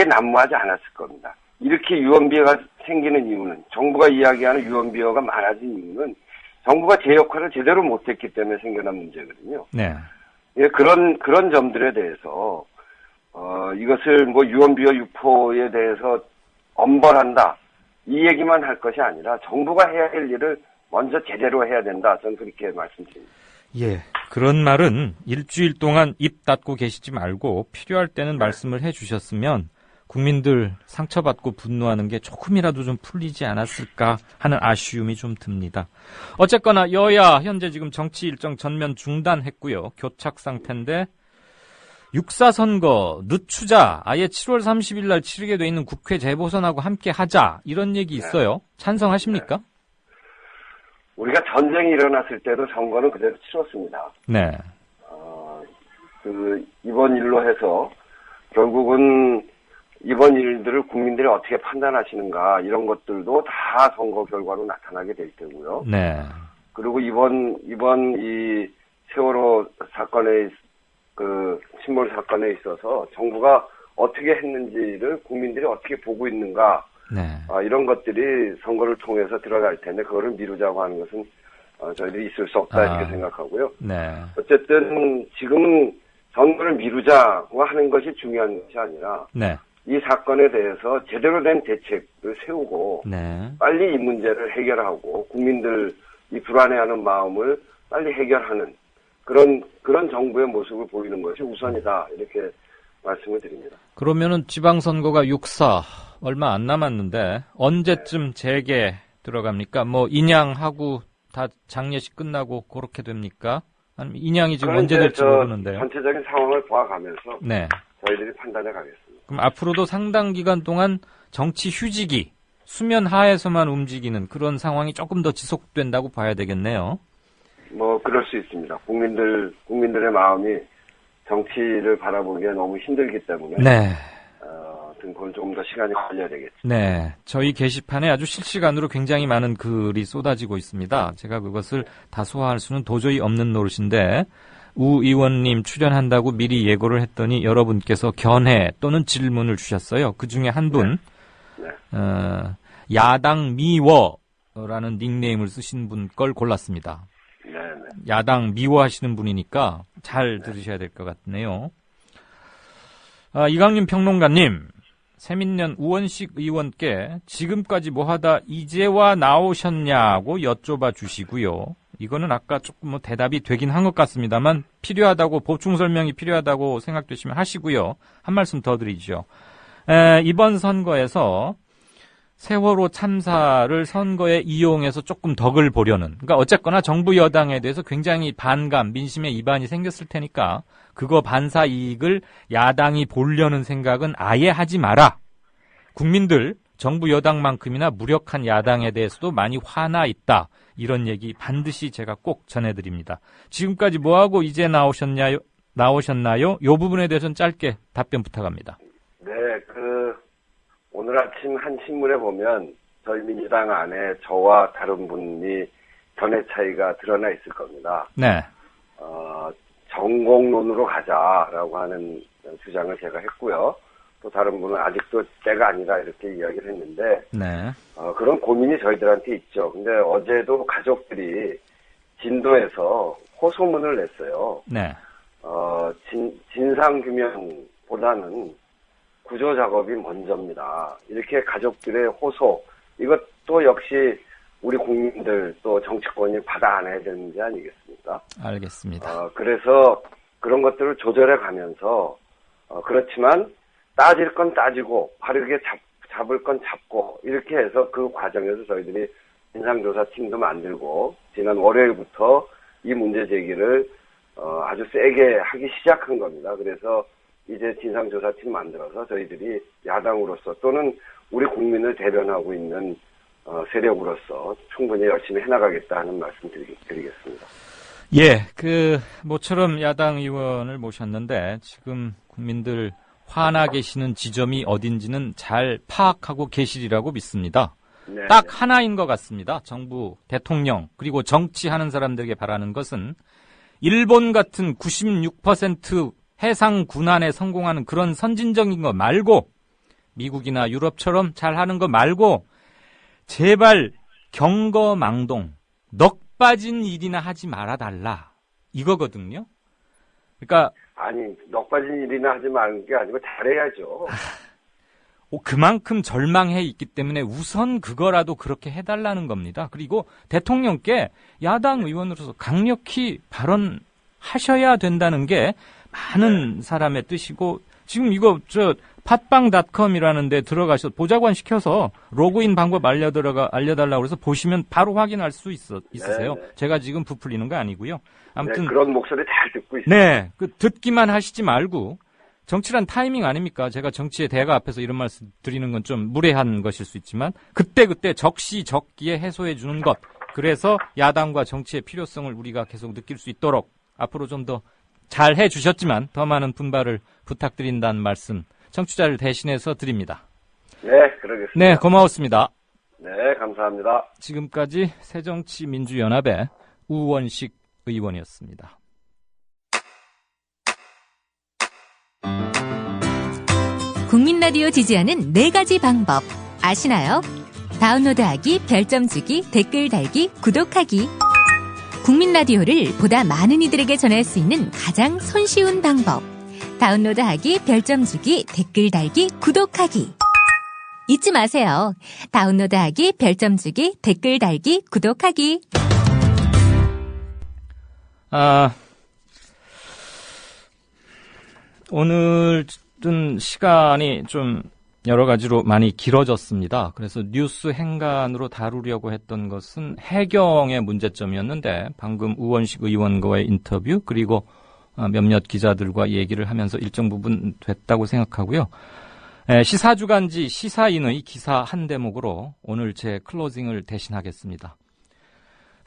난무하지 않았을 겁니다. 이렇게 유언비어가 생기는 이유는 정부가 이야기하는 유언비어가 많아진 이유는 정부가 제 역할을 제대로 못했기 때문에 생겨난 문제거든요. 네. 예, 그런 점들에 대해서 이것을 유언비어 유포에 대해서 엄벌한다 이 얘기만 할 것이 아니라 정부가 해야 할 일을 먼저 제대로 해야 된다. 저는 그렇게 말씀드립니다. 예, 그런 말은 일주일 동안 입 닫고 계시지 말고 필요할 때는 말씀을 해주셨으면 국민들 상처받고 분노하는 게 조금이라도 좀 풀리지 않았을까 하는 아쉬움이 좀 듭니다. 어쨌거나 여야 현재 지금 정치 일정 전면 중단했고요. 교착 상태인데 6.4 선거 늦추자 아예 7월 30일 날 치르게 돼 있는 국회 재보선하고 함께 하자 이런 얘기 있어요. 찬성하십니까? 우리가 전쟁이 일어났을 때도 선거는 그대로 치렀습니다. 네. 이번 일로 해서 결국은 이번 일들을 국민들이 어떻게 판단하시는가 이런 것들도 다 선거 결과로 나타나게 될 테고요. 네. 그리고 이번 이 세월호 사건의 침몰 사건에 있어서 정부가 어떻게 했는지를 국민들이 어떻게 보고 있는가 네. 이런 것들이 선거를 통해서 들어갈 텐데 그거를 미루자고 하는 것은 저희들이 있을 수 없다 이렇게 생각하고요. 네. 어쨌든 지금은 선거를 미루자고 하는 것이 중요한 것이 아니라 네. 이 사건에 대해서 제대로 된 대책을 세우고 네. 빨리 이 문제를 해결하고 국민들 이 불안해하는 마음을 빨리 해결하는 그런 정부의 모습을 보이는 것이 우선이다 이렇게 말씀을 드립니다. 그러면은 지방선거가 6.4 얼마 안 남았는데 언제쯤 재개 들어갑니까? 인양하고 다 장례식 끝나고 그렇게 됩니까? 아니면 인양이 지금 언제 될지 모르는데요. 전체적인 상황을 봐가면서 네. 저희들이 판단해 가겠습니다. 그럼 앞으로도 상당 기간 동안 정치 휴직이 수면 하에서만 움직이는 그런 상황이 조금 더 지속된다고 봐야 되겠네요. 그럴 수 있습니다. 국민들의 마음이 정치를 바라보기가 너무 힘들기 때문에 네. 그건 조금 더 시간이 걸려야 되겠죠. 네. 저희 게시판에 아주 실시간으로 굉장히 많은 글이 쏟아지고 있습니다. 제가 그것을 다 소화할 수는 도저히 없는 노릇인데 우 의원님 출연한다고 미리 예고를 했더니 여러분께서 견해 또는 질문을 주셨어요. 그중에 한 분 야당 미워라는 닉네임을 쓰신 분 걸 골랐습니다. 야당 미워하시는 분이니까 잘 들으셔야 될 것 같네요. 이강윤 평론가님, 세민년 우원식 의원께 지금까지 뭐하다 이제와 나오셨냐고 여쭤봐 주시고요. 이거는 아까 조금 대답이 되긴 한 것 같습니다만 필요하다고, 보충 설명이 필요하다고 생각되시면 하시고요. 한 말씀 더 드리죠. 이번 선거에서 세월호 참사를 선거에 이용해서 조금 덕을 보려는, 그러니까 어쨌거나 정부 여당에 대해서 굉장히 반감, 민심의 이반이 생겼을 테니까 그거 반사 이익을 야당이 보려는 생각은 아예 하지 마라. 국민들 정부 여당만큼이나 무력한 야당에 대해서도 많이 화나 있다. 이런 얘기 반드시 제가 꼭 전해드립니다. 지금까지 뭐하고 이제 나오셨나요? 이 부분에 대해서는 짧게 답변 부탁합니다. 네, 오늘 아침 한 신문에 보면 저희 민주당 안에 저와 다른 분이 견해 차이가 드러나 있을 겁니다. 네. 전공론으로 가자라고 하는 주장을 제가 했고요. 또 다른 분은 아직도 때가 아니다 이렇게 이야기를 했는데 네. 그런 고민이 저희들한테 있죠. 근데 어제도 가족들이 진도에서 호소문을 냈어요. 네. 진상규명보다는 구조 작업이 먼저입니다. 이렇게 가족들의 호소, 이것도 역시 우리 국민들 또 정치권이 받아 안아야 되는 문제 아니겠습니까? 알겠습니다. 그래서 그런 것들을 조절해 가면서 그렇지만 따질 건 따지고 바르게 잡을 건 잡고 이렇게 해서 그 과정에서 저희들이 진상조사팀도 만들고 지난 월요일부터 이 문제 제기를 아주 세게 하기 시작한 겁니다. 그래서 이제 진상조사팀 만들어서 저희들이 야당으로서 또는 우리 국민을 대변하고 있는 세력으로서 충분히 열심히 해나가겠다 하는 말씀 드리겠습니다. 예, 모처럼 야당 의원을 모셨는데 지금 국민들 화나 계시는 지점이 어딘지는 잘 파악하고 계시리라고 믿습니다. 네. 딱 하나인 것 같습니다. 정부, 대통령, 그리고 정치하는 사람들에게 바라는 것은 일본 같은 96% 해상 군안에 성공하는 그런 선진적인 거 말고 미국이나 유럽처럼 잘하는 거 말고 제발 경거망동, 넋 빠진 일이나 하지 말아달라 이거거든요. 그러니까 아니 넋 빠진 일이나 하지 말는 게 아니고 잘해야죠. 그만큼 절망해 있기 때문에 우선 그거라도 그렇게 해달라는 겁니다. 그리고 대통령께 야당 의원으로서 강력히 발언하셔야 된다는 게 많은 사람의 뜻이고 지금 이거 팟빵.com이라는 데 들어가셔서 보좌관 시켜서 로그인 방법 알려달라고 해서 보시면 바로 확인할 수 있으세요. 네네. 제가 지금 부풀리는 거 아니고요. 아무튼 네, 그런 목소리 잘 듣고 있습니다. 네, 듣기만 하시지 말고 정치란 타이밍 아닙니까? 제가 정치의 대가 앞에서 이런 말씀 드리는 건 좀 무례한 것일 수 있지만 그때 적시적기에 해소해 주는 것. 그래서 야당과 정치의 필요성을 우리가 계속 느낄 수 있도록 앞으로 좀 더 잘 해주셨지만 더 많은 분발을 부탁드린다는 말씀 청취자를 대신해서 드립니다. 네, 그러겠습니다. 네, 고마웠습니다. 네, 감사합니다. 지금까지 새정치민주연합의 우원식 의원이었습니다. 국민라디오 지지하는 4가지 방법 아시나요? 다운로드하기, 별점 주기, 댓글 달기, 구독하기. 국민라디오를 보다 많은 이들에게 전할 수 있는 가장 손쉬운 방법. 다운로드하기, 별점 주기, 댓글 달기, 구독하기. 잊지 마세요. 다운로드하기, 별점 주기, 댓글 달기, 구독하기. 오늘은 시간이 좀 여러 가지로 많이 길어졌습니다. 그래서 뉴스 행간으로 다루려고 했던 것은 해경의 문제점이었는데 방금 우원식 의원과의 인터뷰 그리고 몇몇 기자들과 얘기를 하면서 일정 부분 됐다고 생각하고요. 시사주간지 시사인의 기사 한 대목으로 오늘 제 클로징을 대신하겠습니다.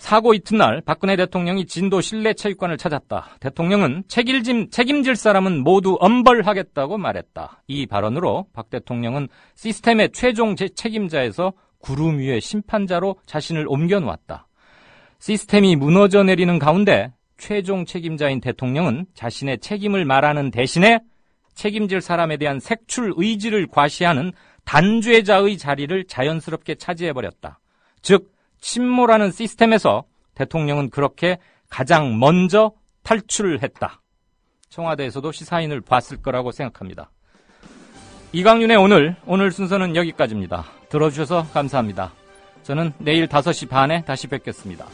사고 이튿날 박근혜 대통령이 진도 실내체육관을 찾았다. 대통령은 책임질 사람은 모두 엄벌하겠다고 말했다. 이 발언으로 박 대통령은 시스템의 최종 책임자에서 구름 위의 심판자로 자신을 옮겨놓았다. 시스템이 무너져 내리는 가운데 최종 책임자인 대통령은 자신의 책임을 말하는 대신에 책임질 사람에 대한 색출 의지를 과시하는 단죄자의 자리를 자연스럽게 차지해버렸다. 즉 침몰하는 시스템에서 대통령은 그렇게 가장 먼저 탈출했다. 청와대에서도 시사인을 봤을 거라고 생각합니다. 이강윤의 오늘 순서는 여기까지입니다. 들어주셔서 감사합니다. 저는 내일 5시 반에 다시 뵙겠습니다.